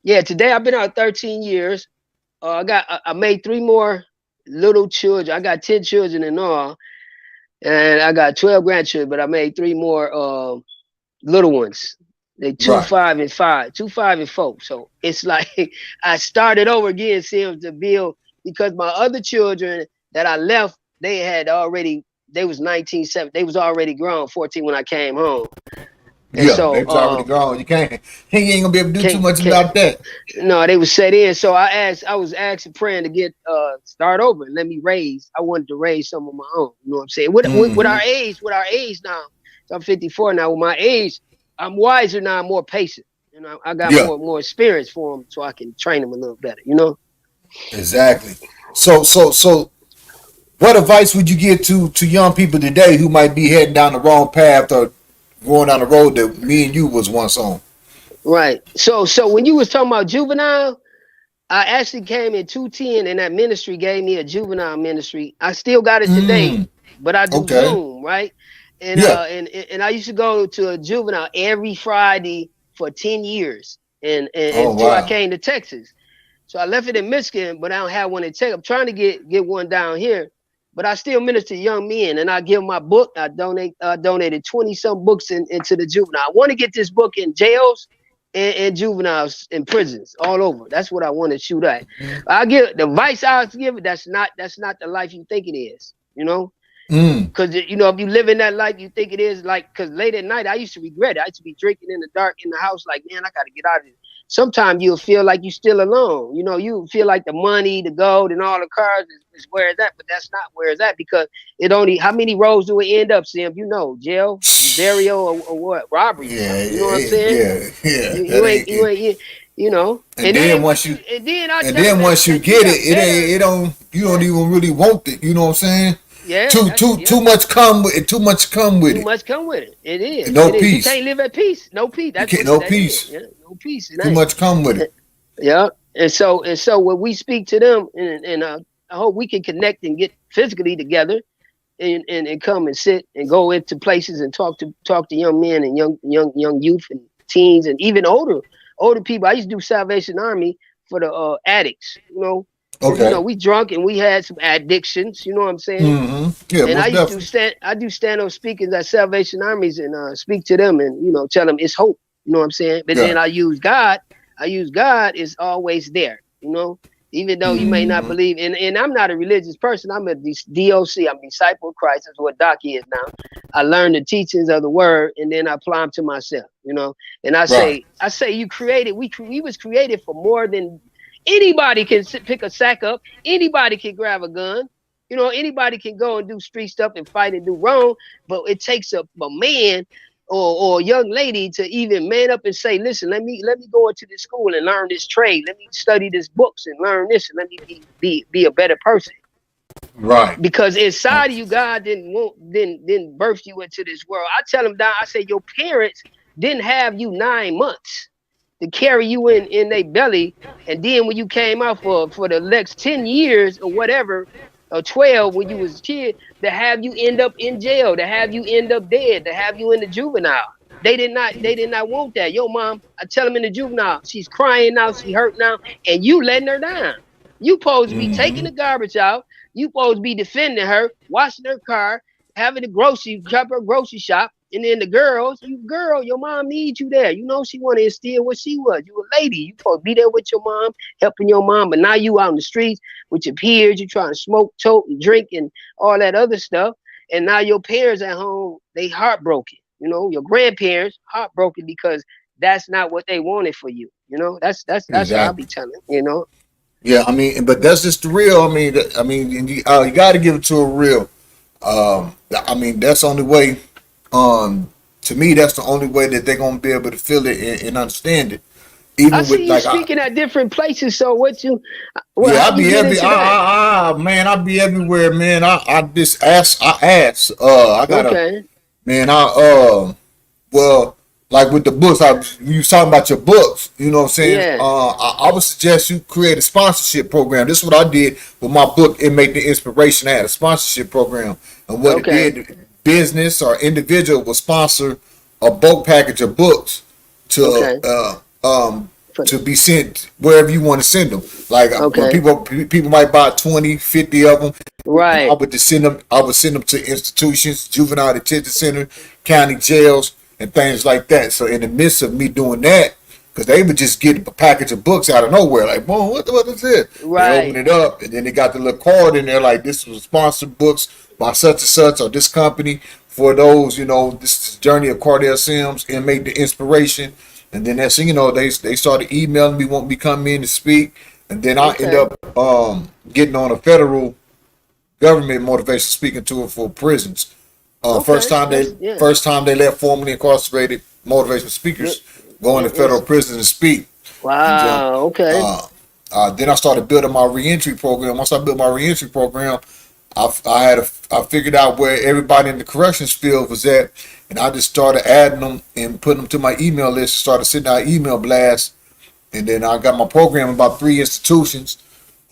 today I've been out 13 years. I made 3 more little children. I got 10 children in all, and I got 12 grandchildren. But I made 3 more little ones. They 2, 5, and 5, 2, 5, and 4. So it's like I started over again, seeing to build, because my other children that I left, they was 19, 7. They was already grown, 14 when I came home. And yeah, so, they was already grown. You ain't gonna be able to do too much about that. No, they was set in. So I was asking, praying to get start over and let me raise. I wanted to raise some of my own. You know what I'm saying? With our age now, so I'm 54 now. With my age, I'm wiser now. I'm more patient. I got more experience for them, so I can train them a little better. Exactly. So, what advice would you give to young people today who might be heading down the wrong path or going down the road that me and you was once on? Right. So when you was talking about juvenile, I actually came in 210, and that ministry gave me a juvenile ministry. I still got it today, Mm, but I do okay. Zoom, right? And Yeah. I used to go to a juvenile every Friday for 10 years, and Oh until I wow. came to Texas. So I left it in Michigan, but I don't have one in Texas. I'm trying to get one down here, but I still minister to young men, and I give my book. I donated 20 some books into the juvenile. I want to get this book in jails and juveniles in prisons all over. That's what I want to shoot at. I give the advice I give. That's not the life you think it is. You know, Mm. because if you live in that life you think it is, like, because late at night I used to regret it. I used to be drinking in the dark in the house, like, man, I got to get out of here. Sometimes you'll feel like you're still alone. You feel like the money, the gold, and all the cars is where it's at, but that's not where it's at, because it only, how many roads do it end up, Sim? Jail, burial, or what? Robbery, Sim. Yeah, You know what I'm yeah, saying? yeah, yeah. You That ain't ain't you it. ain't And and that then ain't once what you, you. And then I and tell them then once you that you get it, got better. it don't. You don't Yeah, even really want it. You know what I'm saying? yeah, Too, that's too, yeah. too much come with it. Too much come with Too it. much come with it. It And is. no It is. You peace. can't live at peace. No peace. You That's can't. what No that is. peace. Yeah. No peace. It Too ain't. much come with it. Yeah. And so when we speak to them, and I hope we can connect and get physically together, and come and sit and go into places and talk to young men and young youth and teens and even older people. I used to do Salvation Army for the addicts. Because Okay. we drunk and we had some addictions. You know what I'm saying? Mm-hmm. Yeah, And I most used to definitely. stand up speakings at Salvation Armies and speak to them and tell them it's hope. You know what I'm saying? But Yeah. then I use God. God is always there. Even though you may not Mm-hmm. believe, and I'm not a religious person. I'm a DOC. I'm a disciple of Christ. That's what Doc is now. I learn the teachings of the Word and then I apply them to myself. And I Right. say you created. We was created for more than anybody can pick a sack up. Anybody can grab a gun. Anybody can go and do street stuff and fight and do wrong, but it takes a man or a young lady to even man up and say, listen, let me go into this school and learn this trade. Let me study these books and learn this, and let me be a better person. Right. Because inside of you, God didn't birth you into this world. I tell them, I say your parents didn't have you 9 months to carry you in their belly, and then when you came out for the next 10 years or whatever, or 12 when you was a kid, to have you end up in jail, to have you end up dead, to have you in the juvenile. They did not want that. Yo, mom, I tell them in the juvenile, she's crying now, she hurt now, and you letting her down. You supposed to be taking Mm-hmm. the garbage out. You supposed to be defending her, washing her car, having her grocery shop. And then the girls, your mom needs you there. She want to instill what she was. You a lady. You supposed to be there with your mom, helping your mom. But now you out in the streets with your peers. You trying to smoke, toke, and drink, and all that other stuff. And now your parents at home, they heartbroken. Your grandparents heartbroken because that's not what they wanted for you. That's how I Exactly. be telling. Yeah. I mean, but that's just the real. I mean, and you got to give it to a real. I mean, that's the only way. To me, that's the only way that they're gonna be able to feel it and understand it. I Even with see you like, speaking at different places. So yeah, how I you be get every, into that? man, I be everywhere, man. I just ask, I gotta, Okay. man, well, like with the books, you was talking about your books. You know what I'm saying? Yeah. I would suggest you create a sponsorship program. This is what I did with my book. It made the inspiration. I had a sponsorship program, and what it Okay. did, business or individual will sponsor a bulk package of books to Okay. For to be sent wherever you want to send them. Like when okay. people might buy 20, 50 of them, and I Right. would just send them. I would send them to institutions, juvenile detention center, county jails, and things like that. So in the midst of me doing that, because they would just get a package of books out of nowhere, like, boom, what is this? They open Right. it up, and then they got the little card in there, like, this was sponsored books by such and such or this company for those, this is the journey of Cardell Sims and made the inspiration. And then that's, they started emailing me, wanting me to come in and speak. And then I end Okay. up getting on a federal government motivation speaking tour for prisons. First Okay. time they That's yeah. first time they let formerly incarcerated motivational Yeah. speakers go into Yeah. federal prisons and speak. And Wow. Okay. then I started building my reentry program. Once I built my reentry program, I figured out where everybody in the corrections field was at, and I just started adding them and putting them to my email list. Started sending out email blasts, and then I got my program about 3 institutions.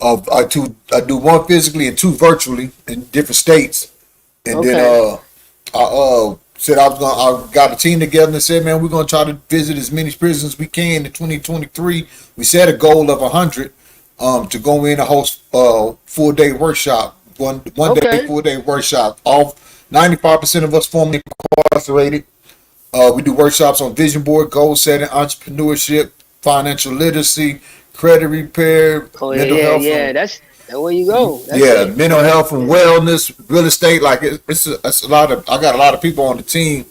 I do one physically and 2 virtually in different states, and then Okay. I said I got a team together and said, man, we're gonna try to visit as many prisons as we can in 2023. We set a goal of 100 to go in and host full day workshop, one day Okay. full day workshop. All 95% of us formerly incarcerated. We do workshops on vision board, goal setting, entrepreneurship, financial literacy, credit repair, Oh yeah, mental yeah, health, yeah. That's where you go. That's yeah, it. mental health and wellness, real estate. Like it's a lot of. I got a lot of people on the team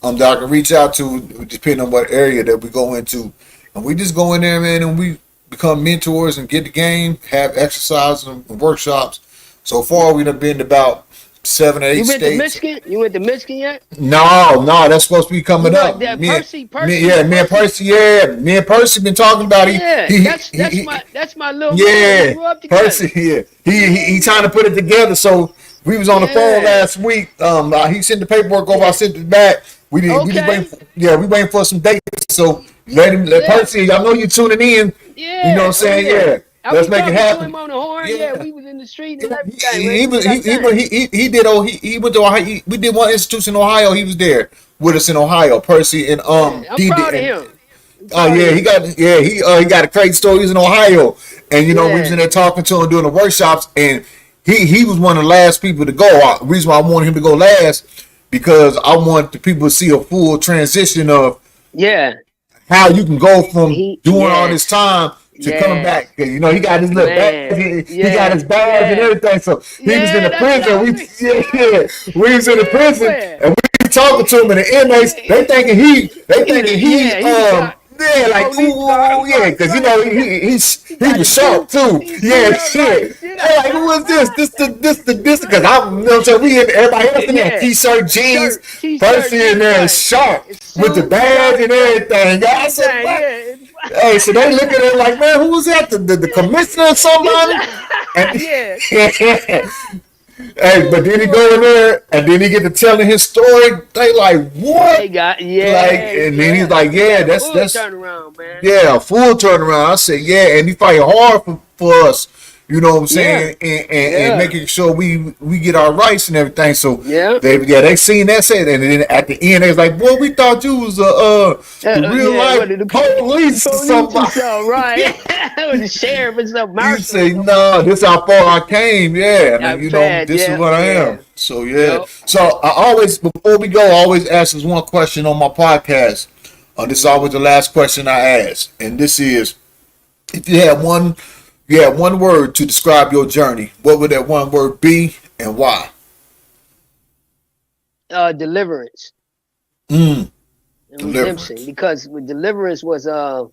that I can reach out to depending on what area that we go into, and we just go in there, man, and we become mentors and get the game, have exercises and workshops. So far, we've been to about 7 or 8 You went to states. Michigan? You went to Michigan yet? No, that's supposed to be You coming know up. that Me, Percy, yeah, me and Percy, yeah, me and Percy been talking about it. Yeah, He, that's he, he, that's my little man. We Yeah, grew up together. Percy. Yeah, he trying to put it together. So we was on the phone Yeah. last week. He sent the paperwork over. I Yeah. sent it back. We just waiting. Okay. We waiting for some dates. So let Yeah. Percy. I know you tuning in. You know what Yeah. I'm Oh saying? yeah. Yeah, I let's was make it talking to happen. him on the horn. Yeah, Yeah. we was in the street and everything, He, man. he, We did was- our thing. he did. Oh, he went to Ohio. We did one institution in Ohio. He was there with us in Ohio. Percy and Yeah, I'm D proud of and him. I'm oh proud of yeah, him. he got a crazy story. He was in Ohio, and we was in Yeah. there talking to him doing the workshops, and he was one of the last people to go. The reason why I wanted him to go last because I want the people to see a full transition of Yeah. how you can go from doing all this Yes. time to coming Yes. back. You know, he got his little badge, Man. he got his Yeah. badge and Yeah. everything. So he was in Yeah, the that's what prison. I was thinking. We was in the Yeah, prison, man. and we talking to him, and the inmates they thinking he Yeah, he the guy. yeah, like Police guy, yeah, because you know he got was the sharp suit. too. He Yeah, suit up right. shit. Hey, like who is this? This because I'm, you know what I'm saying, we in everybody else in there, Yeah. t-shirt, jeans, T-shirt, Percy in there right. sharp It's with the suit, badge and right. everything. I said, what? Yeah. Hey, so they looking at it like, man, who was that? The commissioner or somebody? And Yeah. hey, but then he go in there and then he get to telling his story. They like, what? They got Like, and then he's like, yeah, that's Full turnaround, man. yeah, a full turnaround. I said, yeah, and he fight hard for us. You know what I'm saying, and making sure we get our rights and everything. So Yeah. they seen that said, and then at the end they was like, boy, we thought you was the real Yeah, life the police or somebody. So, right. With the sheriff and stuff. You Marshall. say, no, this how far I came. Yeah, and you know, bad, this yeah, is what I am. yeah. So yeah. Yep. So I always, before we go, I always ask this one question on my podcast. This is always the last question I ask, and this is, if you had one word to describe your journey, what would that one word be, and why? Deliverance Mm, and deliverance. redemption. Because with deliverance was I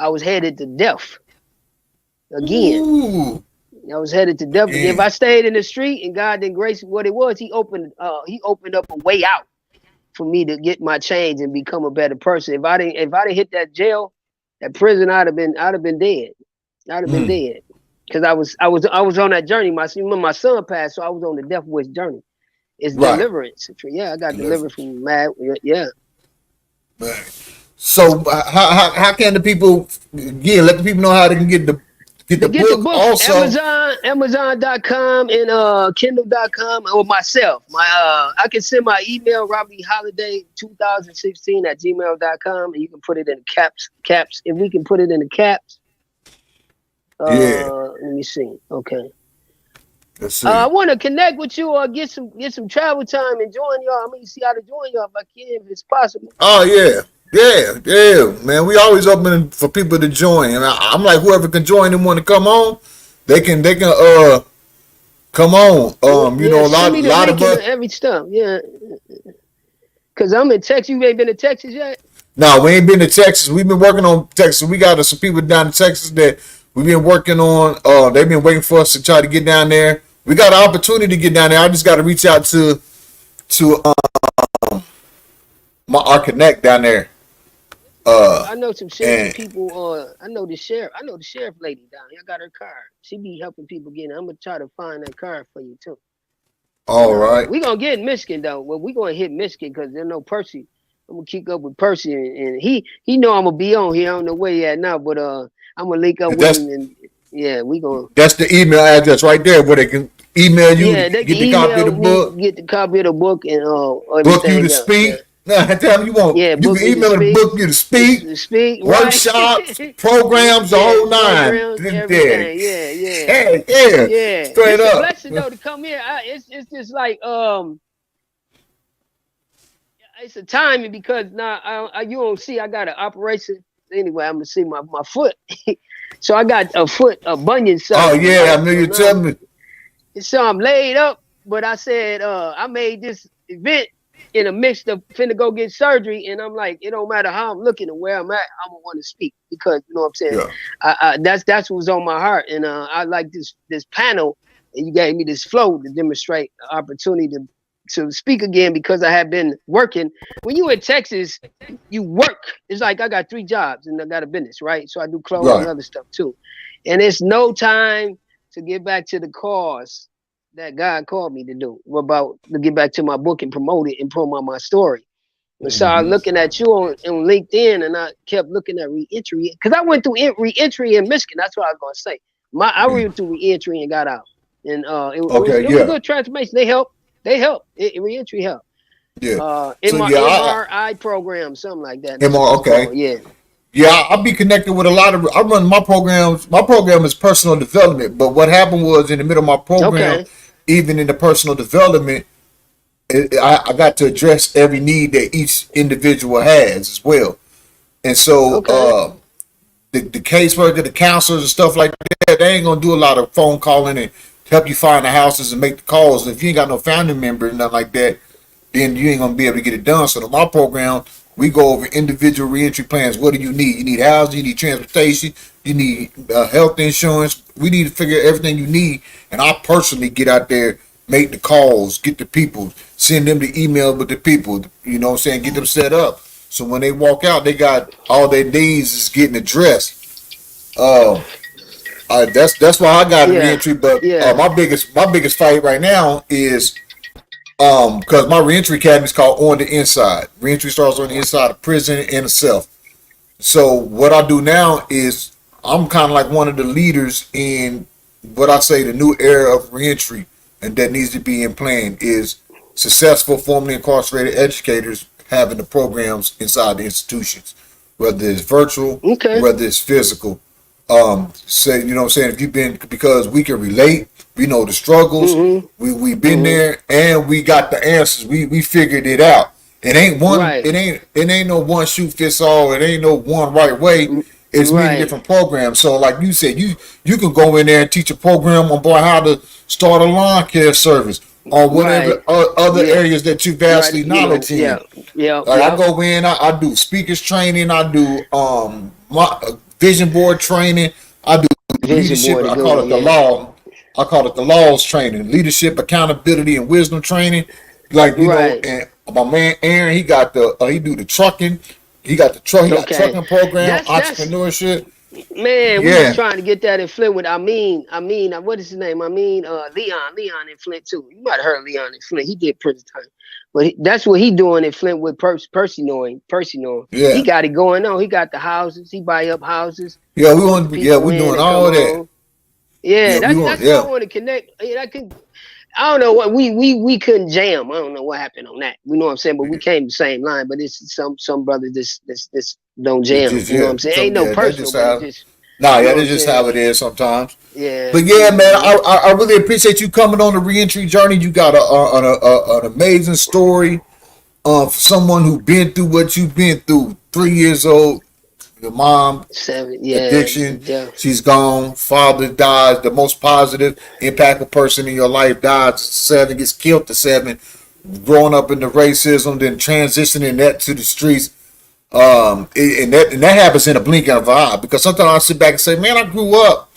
was headed to death again. Ooh. I was headed to death. Yeah. If I stayed in the street and God didn't grace what it was, He opened up a way out for me to get my change and become a better person. If I didn't hit that jail, that prison, I'd have been dead. I'd have been dead. Because I was on that journey. My son passed, so I was on the death wish journey. It's Right. deliverance. Yeah, I got delivered from mad. Yeah. Right. So how can the people let the people know how they can get the book also? Amazon.com and Kindle.com or myself. I can send my email RobbieHoliday2016 @gmail.com, and you can put it in caps. If we can put it in the caps. Yeah. Let me see. Okay. Let's see. I want to connect with you or get some travel time and join y'all. See how to join y'all if I can, if it's possible. Oh yeah, man. We always open for people to join, and I'm like, whoever can join and want to come on, they can come on. You know, a send me the lot link of and us. every stuff. Yeah, because I'm in Texas. You ain't been to Texas yet? No, we ain't been to Texas. We've been working on Texas. We got some people down in Texas that we've been working on. They've been waiting for us to try to get down there. We got an opportunity to get down there. I just got to reach out to our connect down there. I know some sheriff and- people. I know the sheriff lady down here. I got her card. She be helping people get in. I'm gonna try to find that card for you too. All right. We gonna get Michigan though. Well, we gonna hit Michigan because there's no Percy. I'm gonna keep up with Percy, and he know I'm gonna be on here. I don't know where he at now, but I'm gonna link up with That's him, and yeah, we gonna. that's the email address right there where they can email you Yeah, to they can get the copy of email the me, book, get the copy of the book, and book you everything to else. Yeah, speak. Nah, tell them you want. yeah, You book can me to email and speak, book you to speak, to speak, right? workshops, programs, the Yeah, whole nine. programs, Yeah, everything. Yeah, yeah, yeah, yeah. straight It's a up. blessing though to come here. It's just like it's a timing because now you don't see I got an operation. Anyway, I'm gonna see my foot. So I got a bunion Oh surgery. yeah, I Right? knew So you now tell me. so I'm laid up, but I said I made this event in a mix of finna go get surgery, and I'm like, it don't matter how I'm looking and where I'm at, I'm gonna want to speak because you know what I'm saying. Yeah, That's what was on my heart, and I like this panel, and you gave me this flow to demonstrate the opportunity to speak again because I have been working. When you in Texas, you work. It's like I got 3 jobs and I got a business, right? So I do clothes and right. other stuff too, and it's no time to get back to the cause that God called me to do to get back to my book and promote it and promote my story. And so I was looking at you on LinkedIn, and I kept looking at reentry because I went through reentry in Michigan. That's what I was gonna say. I went through reentry and got out, and Okay, it was a good transformation. They helped. Reentry helped. yeah. So MRI program, something like that. That's what it's okay. called. Yeah. Yeah, I'll be connected with a lot of. I run my programs. My program is personal development, but what happened was in the middle of my program, Okay. even in the personal development, I got to address every need that each individual has as well. And so, Okay. the caseworker, the counselors, and stuff like that, they ain't gonna do a lot of phone calling and help you find the houses and make the calls. If you ain't got no family member and nothing like that, then you ain't gonna be able to get it done. So, in my program, we go over individual reentry plans. What do you need? You need housing, you need transportation, you need health insurance. We need to figure everything you need. And I personally get out there, make the calls, get the people, send them the email with the people, you know what I'm saying, get them set up. So when they walk out, they got all their needs is getting addressed. That's why I got Yeah. reentry. But Yeah. my biggest fight right now is because my reentry academy is called On the Inside. Reentry starts on the inside of prison and the self. So what I do now is I'm kind of like one of the leaders in what I say the new era of reentry, and that needs to be in plan is successful formerly incarcerated educators having the programs inside the institutions, whether it's virtual, Okay. whether it's physical. Say, you know what I'm saying, if you've been, because we can relate, we know the struggles, Mm-hmm. we've been there, and we got the answers. We figured it out. It ain't one. Right. It ain't no one shoe fits all. It ain't no one right way. It's many Right. different programs. So like you said, you can go in there and teach a program on boy how to start a lawn care service or whatever Right. other Yeah. areas that you vastly knowledge in. Yeah. Like I go in, I do speakers training, I do my vision board training, I do Vision leadership. board, I a good call it one, the yeah. law. I call it the laws training, leadership, accountability, and wisdom training. Like you Right. know, and my man Aaron, he got he do the trucking. He got he got Okay. trucking program, That's entrepreneurship. man. We Yeah. was trying to get that in Flint with what is his name? Leon in Flint too. You might have heard Leon in Flint. He did prison time, but that's what he doing in Flint with Percy knowing. Yeah. He got it going on. He got the houses. He buy up houses. Yeah, we Put want. the Yeah, people we in doing and all come that. on. Yeah, Yeah, we want. that's Yeah. why I want to connect. I don't know what we couldn't jam. I don't know what happened on that. You know what I'm saying? But we came the same line. But it's some brothers this don't It jam. just You know what I'm saying? Ain't no that's personal, just but how. it's just Nah, you know yeah, what I'm that's just saying? how it is sometimes. Yeah. But yeah, man, Mhm. I really appreciate you coming on the reentry journey. You got an amazing story for someone who been through what you've been through. 3 years old, your mom 7, yeah, addiction, yeah. she's gone. Father dies, the most positive, impactful person in your life dies. 7 gets killed to 7. Growing up into racism, then transitioning that to the streets. And that happens in a blink of an eye. Because sometimes I sit back and say, man, I grew up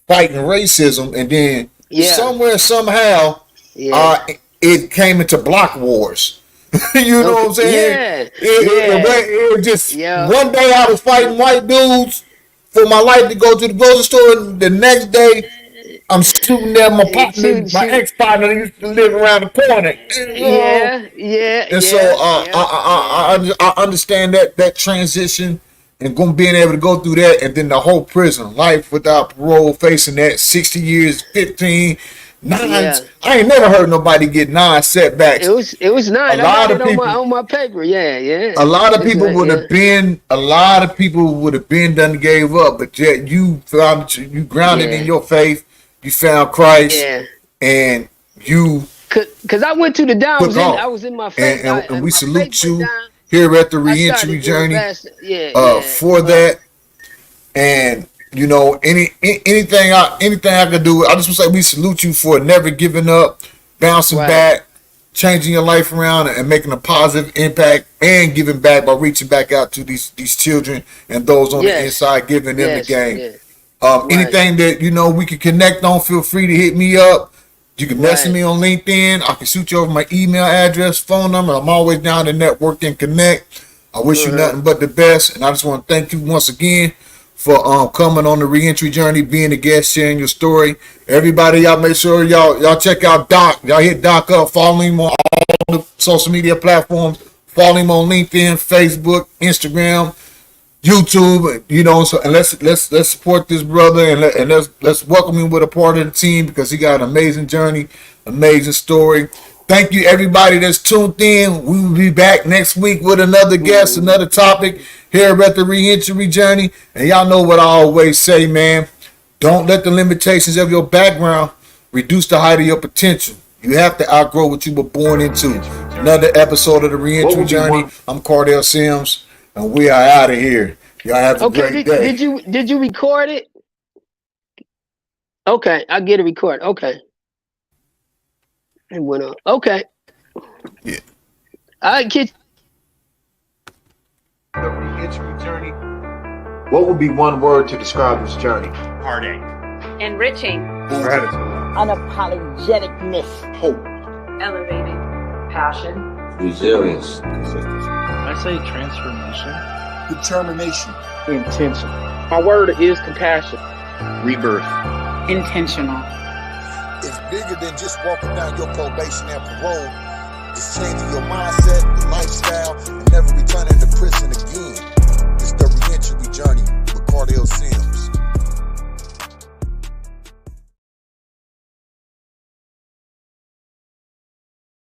fighting racism, and then Yeah. somewhere somehow, Yeah. it came into block wars. You know what I'm saying? Yeah. It was just Yeah. one day I was fighting white dudes for my life to go to the grocery store, and the next day I'm shooting at my partner, my shoot. ex-partner that used to live around the corner. And so I understand that transition and being able to go through that, and then the whole prison life without parole, facing that 60 years, 15, 9. Yeah. I ain't never heard nobody get 9 setbacks. It was 9. A I lot got of it people, on my paper. Yeah. a lot of It's people like, would have been, a lot of people would have been done and gave up, but yet you found, you grounded in your faith. You found Christ, and you. Cause I went to the down. I was in my faith, and we salute you down. here at the Reentry Journey. For that, and you know, anything I could do, I just want to say we salute you for never giving up, bouncing back, changing your life around, and making a positive impact, and giving back by reaching back out to these children and those on the inside, giving them the game. Anything that you know we can connect on, feel free to hit me up. You can message me on LinkedIn. I can shoot you over my email address, phone number. I'm always down to network and connect. I wish you nothing but the best, and I just want to thank you once again for coming on the Reentry Journey, being a guest, sharing your story. Everybody, y'all make sure y'all check out Doc. Y'all hit Doc up, follow him on all the social media platforms. Follow him on LinkedIn, Facebook, Instagram, YouTube, you know. So and let's support this brother, and let's welcome him with a part of the team, because he got an amazing journey, amazing story. Thank you everybody that's tuned in. We will be back next week with another guest, another topic here at the Reentry Journey. And y'all know what I always say, man. Don't let the limitations of your background reduce the height of your potential. You have to outgrow what you were born into. Another episode of the Reentry Journey. I'm Cardell Sims, and we are out of here. Y'all have a great day. Did you record it? Okay, I'll get it recorded. Okay. It went on. Okay. Yeah. I get the Reentry Journey. What would be one word to describe this journey? Heartache. Enriching. Gratitude. Unapologeticness. Hope. Elevated. Passion. Resilience. I say transformation. Determination. Intention. My word is compassion. Rebirth. Intentional. It's bigger than just walking down your probation and parole. It's changing your mindset, your lifestyle, and never returning to prison again.